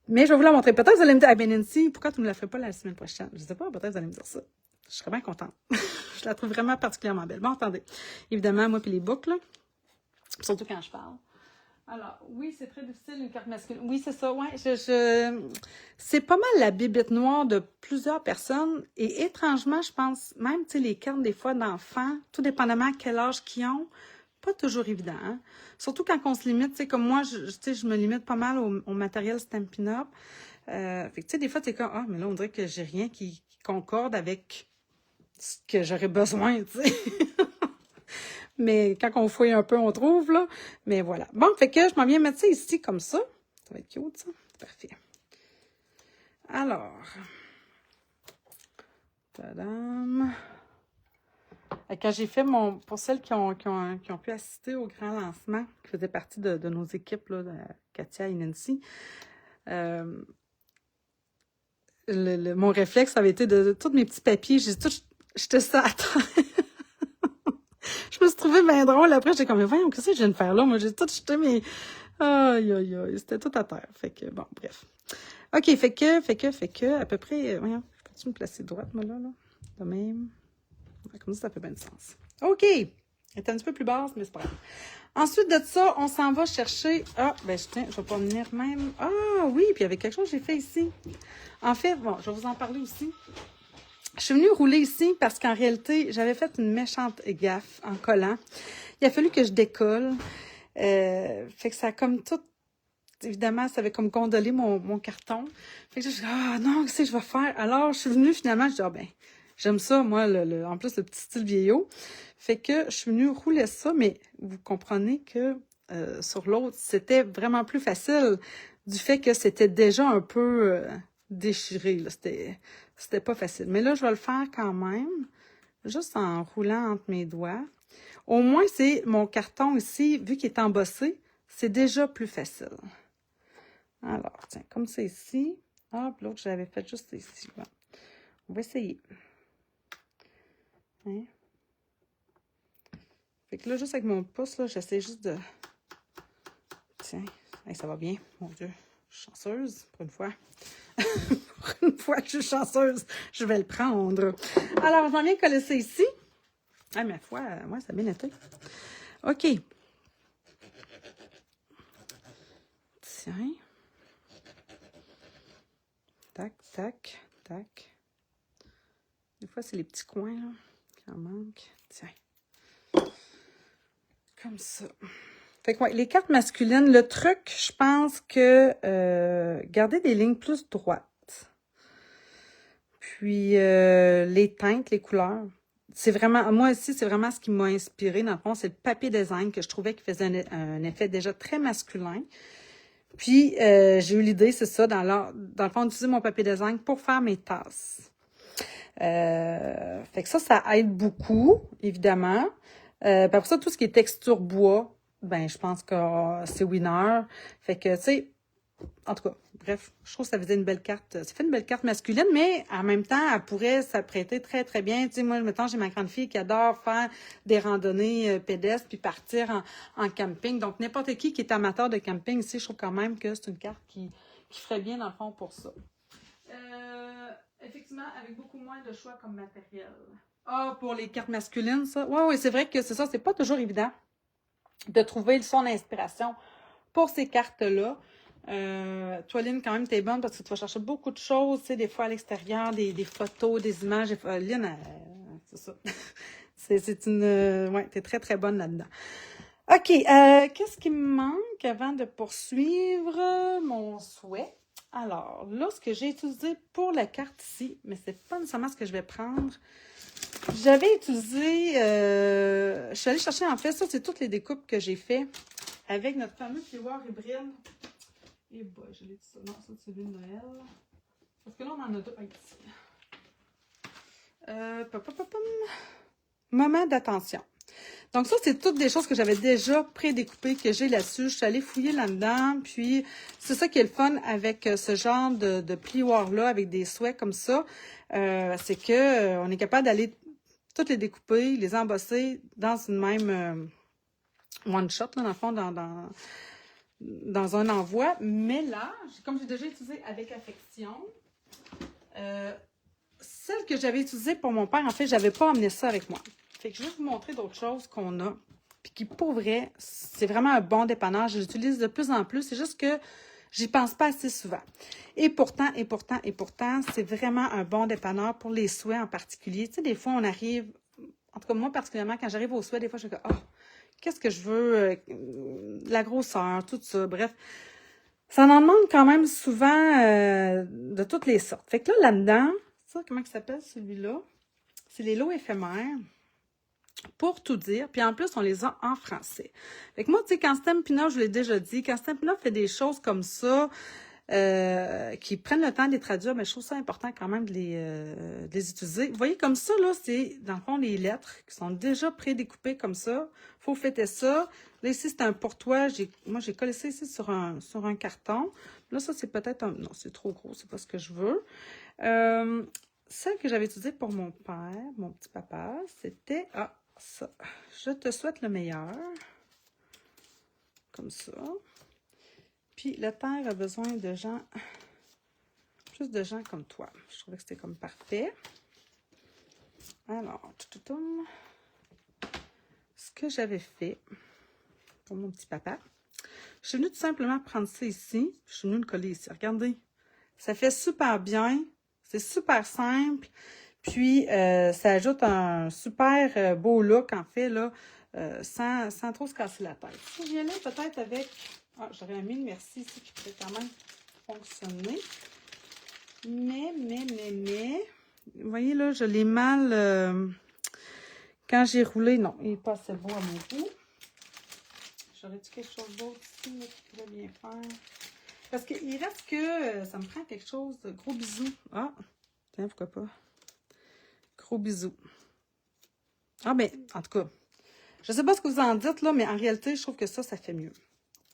Mais je vais vous la montrer. Peut-être que vous allez me dire, ah ben Nancy, pourquoi tu ne me la ferais pas la semaine prochaine? Je sais pas, peut-être que vous allez me dire ça. Je serais bien contente. Je la trouve vraiment particulièrement belle. Bon, attendez. Évidemment, moi puis les boucles, surtout quand je parle. Alors, oui, c'est très difficile, une carte masculine. Oui, c'est ça, ouais. C'est pas mal la bibite noire de plusieurs personnes. Et étrangement, je pense, même, tu sais, les cartes, des fois, d'enfants, tout dépendamment quel âge qu'ils ont, pas toujours évident, hein? Surtout quand on se limite, tu sais, comme moi, tu sais, je me limite pas mal au matériel Stampin' Up. Fait que, tu sais, des fois, t'es comme, ah, mais là, on dirait que j'ai rien qui concorde avec ce que j'aurais besoin, tu sais. Mais quand on fouille un peu, on trouve, là. Mais voilà. Bon, fait que je m'en viens mettre ça ici, comme ça. Ça va être cute, ça. Parfait. Alors. Tadam. Quand j'ai fait pour celles qui ont pu assister au grand lancement, qui faisait partie de nos équipes, là, de Katia et Nancy, mon réflexe avait été de tous mes petits papiers, j'ai tout jeté ça à terre. Je me suis trouvée bien drôle. Après, j'étais comme, mais voyons, qu'est-ce que je viens de faire là? Moi, j'ai tout jeté mes... Aïe, aïe, aïe, c'était tout à terre. Fait que, bon, bref. OK, fait que, à peu près, voyons, peux-tu me placer droite, moi, là? De même. Comme ça fait bien de sens. OK! Elle est un petit peu plus basse, mais c'est pas grave. Ensuite de ça, on s'en va chercher... Ah, ben, je vais pas venir même... Ah, oui, puis il y avait quelque chose que j'ai fait ici. En fait, bon, je vais vous en parler aussi. Je suis venue rouler ici parce qu'en réalité, j'avais fait une méchante gaffe en collant. Il a fallu que je décolle. Fait que ça a comme tout... Évidemment, ça avait comme condolé mon carton. Fait que je me suis dit, ah non, qu'est-ce que je vais faire? Alors, je suis venue finalement, je dis, ah ben, j'aime ça, moi, en plus, le petit style vieillot. Fait que je suis venue rouler ça, mais vous comprenez que sur l'autre, c'était vraiment plus facile du fait que c'était déjà un peu déchiré. Là. C'était pas facile. Mais là, je vais le faire quand même, juste en roulant entre mes doigts. Au moins, c'est mon carton ici, vu qu'il est embossé, c'est déjà plus facile. Alors, tiens, comme c'est ici. Ah, puis l'autre, j'avais fait juste ici. Bon. On va essayer. Hein? Fait que là, juste avec mon pouce, là, j'essaie juste de... Tiens, hey, ça va bien. Mon Dieu, je suis chanceuse, pour une fois. Pour une fois que je suis chanceuse, je vais le prendre. Alors, je m'en viens coller ça ici. Ah, ma foi, moi, ça a bien été. OK. Tiens. Tac, tac, tac. Des fois, c'est les petits coins, là, qui en manquent. Tiens. Comme ça. Fait que, ouais, les cartes masculines, le truc, je pense que garder des lignes plus droites. Puis, les teintes, les couleurs. C'est vraiment, moi aussi, c'est vraiment ce qui m'a inspiré. Dans le fond, c'est le papier design que je trouvais qui faisait un effet déjà très masculin. Puis, j'ai eu l'idée, c'est ça, dans le fond, d'utiliser mon papier design pour faire mes tasses. Fait que ça aide beaucoup, évidemment. Puis après ça, tout ce qui est texture bois, ben je pense que c'est winner. Fait que, tu sais, en tout cas, bref, je trouve que ça faisait une belle carte. Ça fait une belle carte masculine, mais en même temps, elle pourrait s'apprêter très, très bien. Tu sais, moi, mettons, j'ai ma grande fille qui adore faire des randonnées pédestres puis partir en camping. Donc, n'importe qui est amateur de camping ici, je trouve quand même que c'est une carte qui ferait bien, dans le fond, pour ça. Effectivement, avec beaucoup moins de choix comme matériel. Ah, pour les cartes masculines, ça? Oui, c'est vrai que c'est ça, c'est pas toujours évident de trouver son inspiration pour ces cartes-là. Toi, Lynn, quand même, t'es bonne parce que tu vas chercher beaucoup de choses, tu sais, des fois à l'extérieur, des photos, des images. Lynn, c'est ça. c'est une... ouais, t'es très, très bonne là-dedans. OK, qu'est-ce qui me manque avant de poursuivre mon souhait? Alors, là, ce que j'ai utilisé pour la carte ici, mais c'est pas nécessairement ce que je vais prendre. J'avais utilisé, je suis allée chercher, en fait, ça, c'est toutes les découpes que j'ai fait avec notre fameux plioir hybride. Et bah, je l'ai dit ça. Non, ça, c'est celui de Noël. Parce que là, on en a deux. Ici. Moment d'attention. Donc ça, c'est toutes des choses que j'avais déjà pré-découpées, que j'ai là-dessus. Je suis allée fouiller là-dedans, puis c'est ça qui est le fun avec ce genre de plioir-là, avec des souhaits comme ça, c'est que on est capable d'aller toutes les découper, les embosser dans une même one-shot, dans le fond, dans un envoi. Mais là, comme j'ai déjà utilisé avec affection, celle que j'avais utilisée pour mon père, en fait, j'avais pas emmené ça avec moi. Fait que je vais vous montrer d'autres choses qu'on a. Puis qui, pour vrai, c'est vraiment un bon dépannage. Je l'utilise de plus en plus. C'est juste que j'y pense pas assez souvent. Et pourtant, c'est vraiment un bon dépanneur pour les souhaits en particulier. Tu sais, des fois, on arrive, en tout cas, moi particulièrement, quand j'arrive aux souhaits, des fois, je suis comme, oh, qu'est-ce que je veux? La grosseur, tout ça. Bref, ça en demande quand même souvent de toutes les sortes. Fait que là, là-dedans, ça, comment il s'appelle celui-là? C'est les lots éphémères. Pour tout dire, puis en plus, on les a en français. Fait que moi, tu sais, quand Stampin' Up, je l'ai déjà dit, quand Stampin' Up fait des choses comme ça, qui prennent le temps de les traduire, mais je trouve ça important quand même de les utiliser. Vous voyez, comme ça, là, c'est, dans le fond, les lettres qui sont déjà prédécoupées comme ça. Faut fêter ça. Là, ici, c'est un pour toi. Moi, j'ai collé ça ici sur un carton. Là, ça, c'est peut-être un... Non, c'est trop gros, c'est pas ce que je veux. Celle que j'avais utilisée pour mon père, mon petit papa, c'était... Ah, ça. Je te souhaite le meilleur. Comme ça. Puis la Terre a besoin de gens, plus de gens comme toi. Je trouvais que c'était comme parfait. Alors, ce que j'avais fait pour mon petit papa, je suis venue tout simplement prendre ça ici. Je suis venue le coller ici. Regardez, ça fait super bien. C'est super simple. Puis, ça ajoute un super beau look, en fait, là, sans trop se casser la tête. Si je viens peut-être avec... Ah, j'aurais mis le merci ici qui pourrait quand même fonctionner. Mais... Vous voyez, là, je l'ai mal... quand j'ai roulé, non, il n'est pas assez beau à mon goût. J'aurais-tu quelque chose d'autre ici là, qui pourrait bien faire? Parce qu'il reste que ça me prend quelque chose de gros bisous. Ah, tiens, pourquoi pas? Gros bisous. Ah, ben, en tout cas, je sais pas ce que vous en dites, là, mais en réalité, je trouve que ça fait mieux.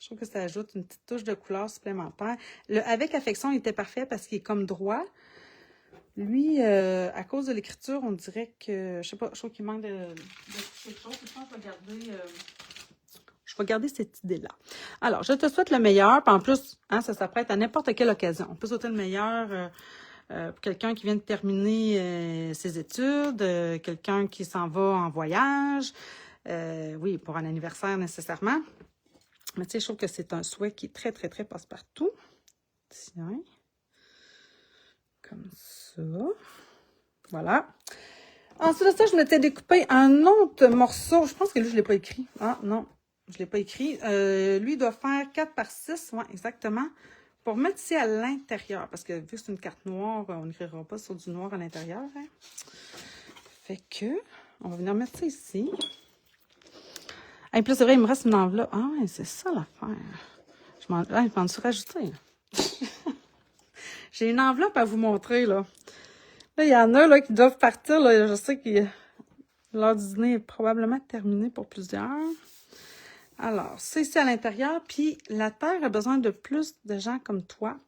Je trouve que ça ajoute une petite touche de couleur supplémentaire. Avec affection, il était parfait parce qu'il est comme droit. Lui, à cause de l'écriture, on dirait que, je sais pas, je trouve qu'il manque de quelque chose. Je pense que je vais garder cette idée-là. Alors, je te souhaite le meilleur. Puis en plus, hein, ça s'apprête à n'importe quelle occasion. On peut souhaiter le meilleur pour quelqu'un qui vient de terminer ses études, quelqu'un qui s'en va en voyage. Oui, pour un anniversaire nécessairement. Mais tu sais, je trouve que c'est un souhait qui est très, très, très passe-partout. Tiens. Comme ça. Voilà. Ensuite de ça, je m'étais découpé un autre morceau. Je pense que lui, je ne l'ai pas écrit. Ah, non. Je ne l'ai pas écrit. Lui, il doit faire 4 par 6. Oui, exactement. Pour mettre ici à l'intérieur. Parce que vu que c'est une carte noire, on n'écrira pas sur du noir à l'intérieur. Hein. Fait que, on va venir mettre ça ici. Et puis là, c'est vrai, il me reste une enveloppe. Ah ouais, c'est ça l'affaire. Je m'en suis rajouté. J'ai une enveloppe à vous montrer, là. Là, il y en a là, qui doivent partir. Là. Je sais que l'heure du dîner est probablement terminée pour plusieurs. Alors, c'est ici à l'intérieur. Puis, la Terre a besoin de plus de gens comme toi.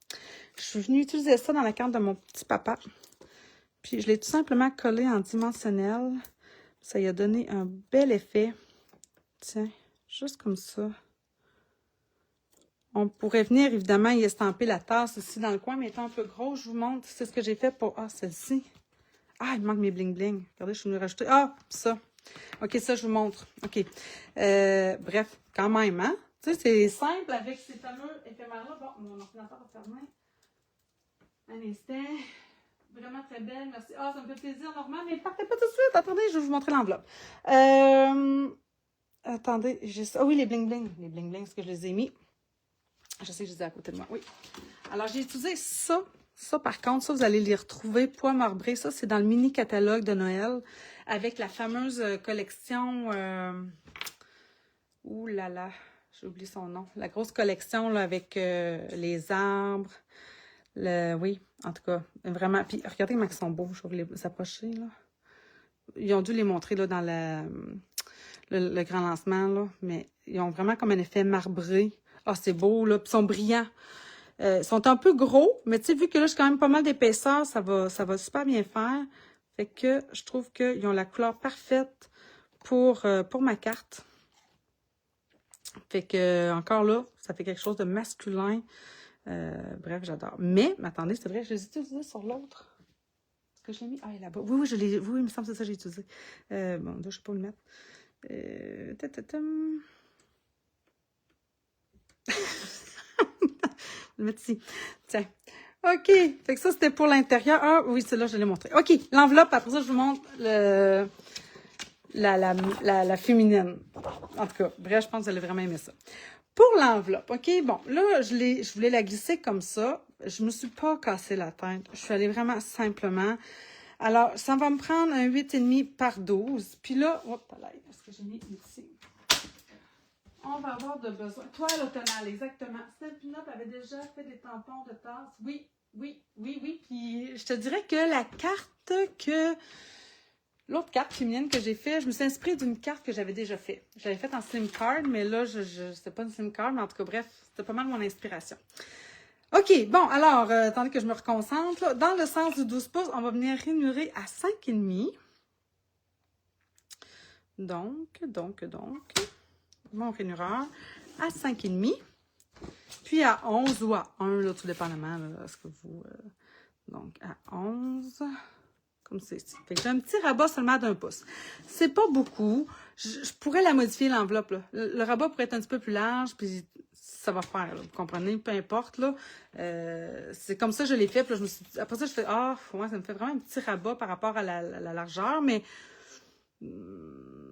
Je suis venue utiliser ça dans la carte de mon petit papa. Puis, je l'ai tout simplement collé en dimensionnel. Ça y a donné un bel effet. Tiens, juste comme ça. On pourrait venir, évidemment, y estamper la tasse ici dans le coin, mais étant un peu gros, je vous montre. C'est ce que j'ai fait pour... Ah, celle-ci. Ah, il manque mes bling-bling. Regardez, je suis venue rajouter... Ah, ça. OK, ça, je vous montre. OK. Bref, quand même, hein? Tu sais, c'est simple avec ces fameux éphémères-là. Bon, mon ordinateur va fermer. Un instant. Vraiment très belle, merci. Ah, ça me fait plaisir, Normand, mais partez pas tout de suite. Attendez, je vais vous montrer l'enveloppe. Attendez, j'ai ça. Ah oui, les bling-bling. Les bling-bling, est-ce que je les ai mis? Je sais que je les ai à côté de moi, oui. Alors, j'ai utilisé ça. Ça, par contre, ça, vous allez les retrouver. Pois marbré. Ça, c'est dans le mini-catalogue de Noël avec la fameuse collection... Ouh là là, j'ai oublié son nom. La grosse collection là, avec les arbres. Oui, en tout cas, vraiment. Puis, regardez comment ils sont beaux. Je vais les approcher, là. Ils ont dû les montrer là, dans le grand lancement, là. Mais ils ont vraiment comme un effet marbré. Ah, c'est beau, là. Puis ils sont brillants. Ils sont un peu gros, mais tu sais, vu que là, j'ai quand même pas mal d'épaisseur, ça va super bien faire. Fait que je trouve qu'ils ont la couleur parfaite pour ma carte. Fait que, encore là, ça fait quelque chose de masculin. Bref, j'adore. Mais attendez, c'est vrai, je les ai utilisés sur l'autre. Est-ce que je l'ai mis? Ah, il est là-bas. Oui, oui, il me semble que c'est ça que j'ai utilisé. Bon, là, je ne sais pas où le mettre. Je vais le mettre ici. Tiens. OK. Fait que ça, c'était pour l'intérieur. Ah, oui, celle-là, je l'ai montré. OK. L'enveloppe, après ça, je vous montre la féminine. En tout cas, bref, je pense que vous allez vraiment aimer ça. Pour l'enveloppe, OK, bon, là, je voulais la glisser comme ça. Je me suis pas cassé la tête. Je suis allée vraiment simplement. Alors, ça va me prendre un 8,5 par 12. Puis là, hop là, est-ce que j'ai mis ici? On va avoir de besoin. Toile automnale, exactement. Stampin' Up avait déjà fait des tampons de tasse. Oui. Puis je te dirais que la carte que... L'autre carte féminine que j'ai fait, je me suis inspirée d'une carte que j'avais déjà faite. J'avais faite en SIM card, mais là, c'était pas une SIM card, mais en tout cas, bref, c'était pas mal mon inspiration. OK, bon, alors, attendez que je me reconcentre. Là. Dans le sens du 12 pouces, on va venir ranurer à 5,5. Donc, mon rainureur à 5,5. Puis à 11 ou à 1, là, tout dépendamment, là, ce que vous... donc, à 11... Comme c'est ici. Fait que j'ai un petit rabat seulement d'1 pouce. C'est pas beaucoup. Je pourrais la modifier, l'enveloppe, là. Le rabat pourrait être un petit peu plus large, puis ça va faire, là, vous comprenez? Peu importe, là. C'est comme ça que je l'ai fait. Puis là, après ça, je fais, ouais, ça me fait vraiment un petit rabat par rapport à la largeur, mais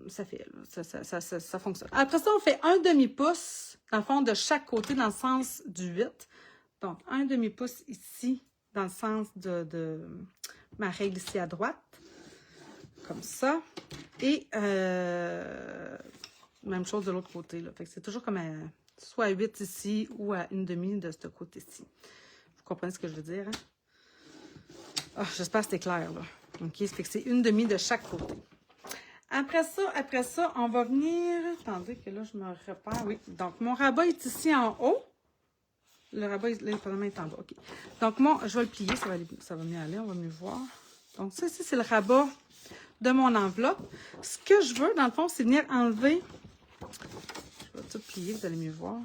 ça fait, ça fonctionne. Après ça, on fait un demi-pouce, dans le fond, de chaque côté, dans le sens du 8. Donc, un demi-pouce ici, dans le sens de ma règle ici à droite, comme ça. Et même chose de l'autre côté, là. Fait que c'est toujours comme soit à 8 ici ou à 1/2 de ce côté-ci. Vous comprenez ce que je veux dire, hein? J'espère que c'était clair, là. OK, fait que c'est 1/2 de chaque côté. Après ça, on va venir... Attendez que là, je me repère. Oui, donc mon rabat est ici en haut. Le rabat, là, est en bas. OK. Donc, je vais le plier, ça va mieux aller, on va mieux voir. Donc, ça ici, c'est le rabat de mon enveloppe. Ce que je veux, dans le fond, c'est venir enlever... Je vais tout plier, vous allez mieux voir.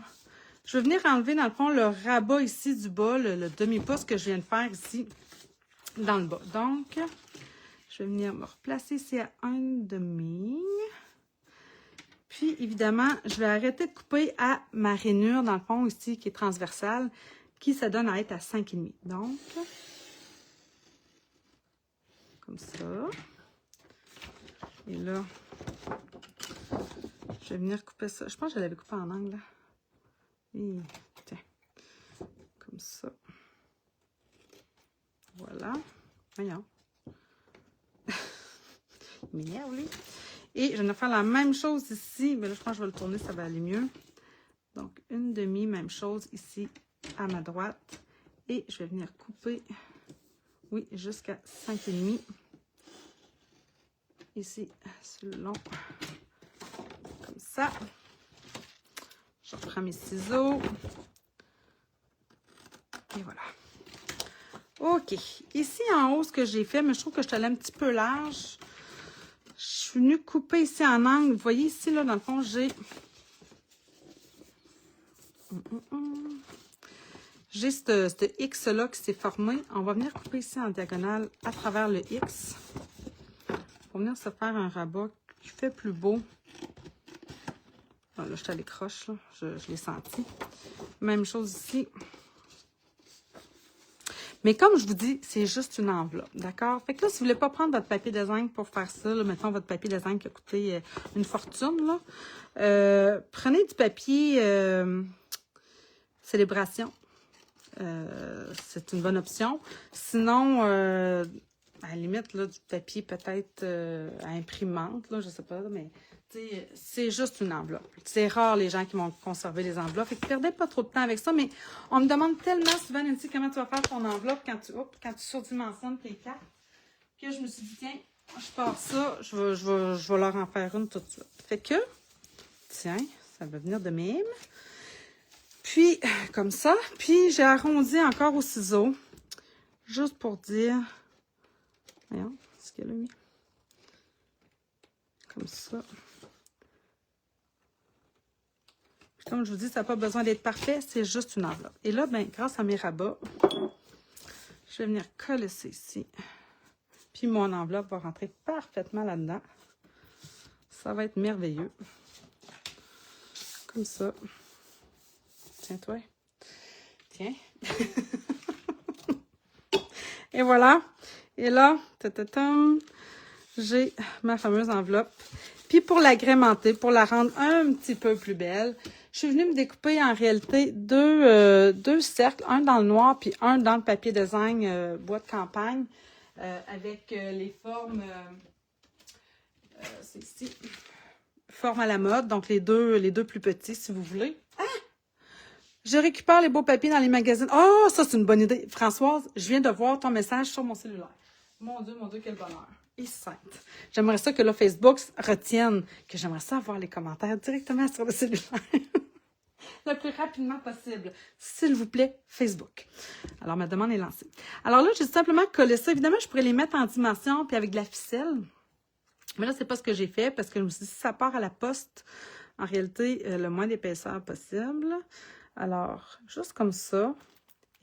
Je vais venir enlever, dans le fond, le rabat ici du bas, le demi-pouce que je viens de faire ici, dans le bas. Donc, je vais venir me replacer ici à 1/2. Puis, évidemment, je vais arrêter de couper à ma rainure, dans le fond, ici, qui est transversale, qui ça donne à être à 5,5. Donc, comme ça. Et là, je vais venir couper ça. Je pense que je l'avais coupé en angle, là. Et, tiens, comme ça. Voilà. Voyons. Il m'énerve, lui. Et je vais faire la même chose ici. Mais là, je pense que je vais le tourner, ça va aller mieux. Donc, 1/2, même chose ici à ma droite. Et je vais venir couper, oui, jusqu'à 5,5. Ici, sur le long. Comme ça. Je reprends mes ciseaux. Et voilà. OK. Ici, en haut, ce que j'ai fait, mais je trouve que je suis allée un petit peu large. Je suis venue couper ici en angle. Vous voyez ici, là, dans le fond, j'ai... J'ai ce X-là qui s'est formé. On va venir couper ici en diagonale à travers le X. Pour venir se faire un rabat qui fait plus beau. Là, je suis allée croche, là. Je l'ai senti. Même chose ici. Mais comme je vous dis, c'est juste une enveloppe, d'accord? Fait que là, si vous ne voulez pas prendre votre papier de zinc pour faire ça, là, mettons votre papier de zinc qui a coûté une fortune, là, prenez du papier Célébration. C'est une bonne option. Sinon, à la limite, là, du papier peut-être à imprimante, là, je ne sais pas, mais c'est juste une enveloppe. C'est rare les gens qui vont conserver les enveloppes. Fait que perdez pas trop de temps avec ça, mais on me demande tellement souvent, Nancy, comment tu vas faire ton enveloppe quand tu surdimensionnes tes cartes, que je me suis dit, tiens, je pars ça, je vais leur en faire une tout de suite. Fait que, tiens, ça va venir de même. Puis, comme ça. Puis, j'ai arrondi encore au ciseau. Juste pour dire... Voyons, ce qu'elle a mis. Comme ça. Puis, comme je vous dis, ça n'a pas besoin d'être parfait, c'est juste une enveloppe. Et là, ben, grâce à mes rabats, je vais venir coller ça ici. Puis, mon enveloppe va rentrer parfaitement là-dedans. Ça va être merveilleux. Comme ça. Tiens-toi. Tiens. Et voilà. Et là, j'ai ma fameuse enveloppe. Puis pour l'agrémenter, pour la rendre un petit peu plus belle, je suis venue me découper en réalité deux cercles, un dans le noir puis un dans le papier design bois de campagne avec les formes, c'est ici, formes à la mode, donc les deux plus petits si vous voulez. Je récupère les beaux papiers dans les magazines. Oh, ça, c'est une bonne idée. Françoise, je viens de voir ton message sur mon cellulaire. Mon Dieu, quel bonheur. Et sainte. J'aimerais ça que là, Facebook retienne que j'aimerais ça avoir les commentaires directement sur le cellulaire. Le plus rapidement possible. S'il vous plaît, Facebook. Alors, ma demande est lancée. Alors là, j'ai simplement collé ça. Évidemment, je pourrais les mettre en dimension puis avec de la ficelle. Mais là, c'est pas ce que j'ai fait parce que je me suis dit, si ça part à la poste, en réalité, le moins d'épaisseur possible. Alors, juste comme ça.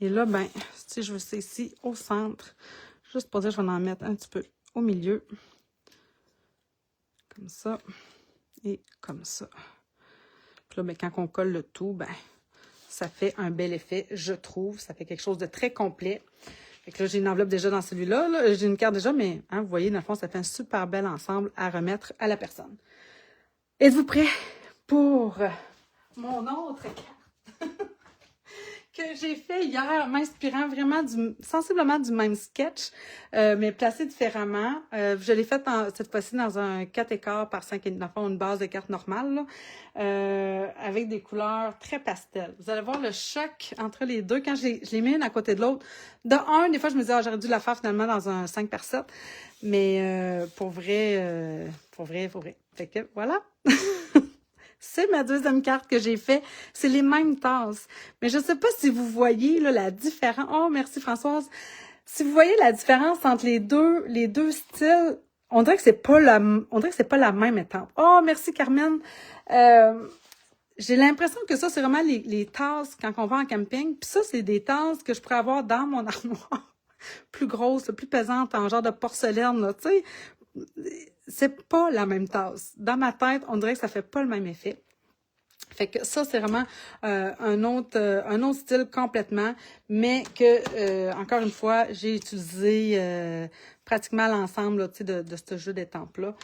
Et là, ben, si je veux ça ici, au centre, juste pour dire, je vais en mettre un petit peu au milieu. Comme ça. Et comme ça. Puis là, ben, quand on colle le tout, ben, ça fait un bel effet, je trouve. Ça fait quelque chose de très complet. Fait que là, j'ai une enveloppe déjà dans celui-là. Là. J'ai une carte déjà, mais hein, vous voyez, dans le fond, ça fait un super bel ensemble à remettre à la personne. Êtes-vous prêts pour mon autre carte que j'ai fait hier, m'inspirant vraiment sensiblement du même sketch, mais placé différemment. Je l'ai fait cette fois-ci dans un 4,15 par 5,5, dans le fond, une base de carte normale, là, avec des couleurs très pastel. Vous allez voir le choc entre les deux. Quand je les mets une à côté de l'autre, de un, des fois, je me disais, j'aurais dû la faire finalement dans un 5 par 7, mais pour vrai. Fait que voilà. C'est ma deuxième carte que j'ai fait. C'est les mêmes tasses. Mais je ne sais pas si vous voyez là, la différence. Oh, merci Françoise. Si vous voyez la différence entre les deux styles, on dirait que c'est pas la même étampe. Oh, merci Carmen. J'ai l'impression que ça, c'est vraiment les tasses quand on va en camping. Puis ça, c'est des tasses que je pourrais avoir dans mon armoire. Plus grosses, plus pesantes, en genre de porcelaine, là, tu sais. C'est pas la même tasse. Dans ma tête, on dirait que ça fait pas le même effet. Fait que ça, c'est vraiment un autre style complètement, mais que, encore une fois, j'ai utilisé pratiquement l'ensemble de ce jeu d'étampes-là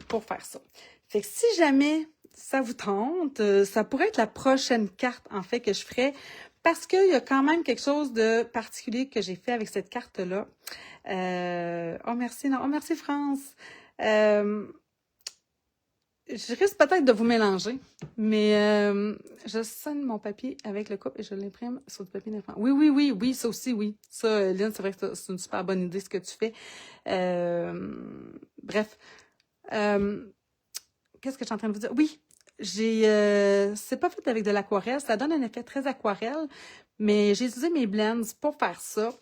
pour faire ça. Fait que si jamais ça vous tente, ça pourrait être la prochaine carte, en fait, que je ferais, parce qu'il y a quand même quelque chose de particulier que j'ai fait avec cette carte-là. Oh, merci, non. Oh, merci, France. Je risque peut-être de vous mélanger, mais je scène mon papier avec le coupe et je l'imprime sur du papier d'imprimante. Oui, ça aussi, oui. Ça, Lynn, c'est vrai que c'est une super bonne idée ce que tu fais. Bref. Qu'est-ce que je suis en train de vous dire? Oui, c'est pas fait avec de l'aquarelle. Ça donne un effet très aquarelle, mais j'ai utilisé mes blends pour faire ça.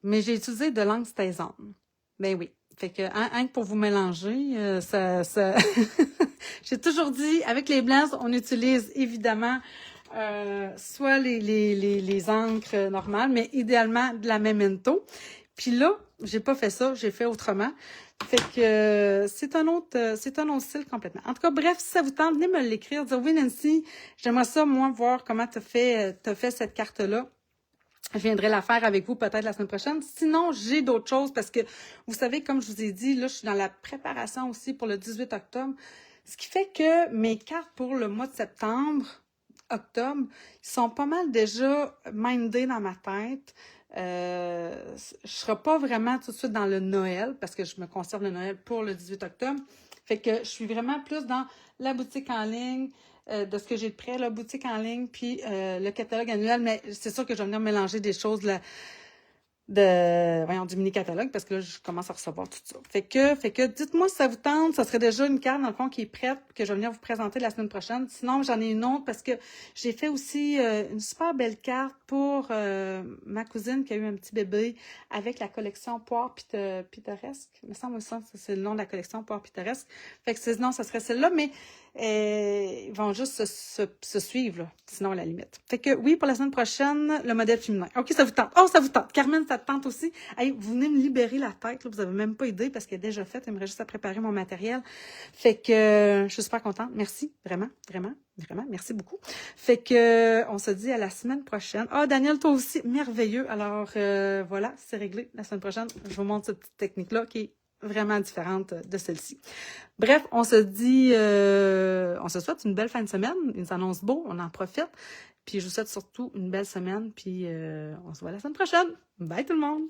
Mais j'ai utilisé de l'encre Stazon. Ben oui. Fait que, hein, pour vous mélanger, ça... J'ai toujours dit, avec les blends, on utilise évidemment soit les encres normales, mais idéalement de la Memento. Puis là, j'ai pas fait ça, j'ai fait autrement. Fait que c'est un autre style complètement. En tout cas, bref, si ça vous tente, venez me l'écrire, dire oui Nancy, j'aimerais ça, moi, voir comment t'as fait cette carte-là. Je viendrai la faire avec vous peut-être la semaine prochaine. Sinon, j'ai d'autres choses parce que, vous savez, comme je vous ai dit, là, je suis dans la préparation aussi pour le 18 octobre. Ce qui fait que mes cartes pour le mois de septembre, octobre, ils sont pas mal déjà mindées dans ma tête. Je ne serai pas vraiment tout de suite dans le Noël parce que je me conserve le Noël pour le 18 octobre. Fait que je suis vraiment plus dans la boutique en ligne, de ce que j'ai de prêt, la boutique en ligne, puis le catalogue annuel, mais c'est sûr que je vais venir mélanger des choses là, du mini-catalogue, parce que là, je commence à recevoir tout ça. Fait que dites-moi si ça vous tente. Ça serait déjà une carte, dans le fond, qui est prête, que je vais venir vous présenter la semaine prochaine. Sinon, j'en ai une autre, parce que j'ai fait aussi une super belle carte pour ma cousine qui a eu un petit bébé avec la collection Poire pittoresque. Il me semble que c'est le nom de la collection Poire pittoresque. Fait que sinon, ça serait celle-là, mais ils vont juste se suivre, là, sinon à la limite. Fait que oui, pour la semaine prochaine, le modèle féminin. OK, ça vous tente. Oh, ça vous tente. Carmen, ça te tente aussi. Hey, vous venez me libérer la tête, là, vous avez même pas idée parce qu'elle est déjà faite. J'aimerais juste à préparer mon matériel. Fait que je suis super contente. Merci, vraiment, vraiment, vraiment. Merci beaucoup. Fait que on se dit à la semaine prochaine. Ah, Daniel, toi aussi, merveilleux. Alors voilà, c'est réglé. La semaine prochaine, je vous montre cette petite technique-là qui est vraiment différente de celle-ci. Bref, on se souhaite une belle fin de semaine. Il s'annonce beau, on en profite. Puis je vous souhaite surtout une belle semaine. Puis on se voit la semaine prochaine. Bye tout le monde!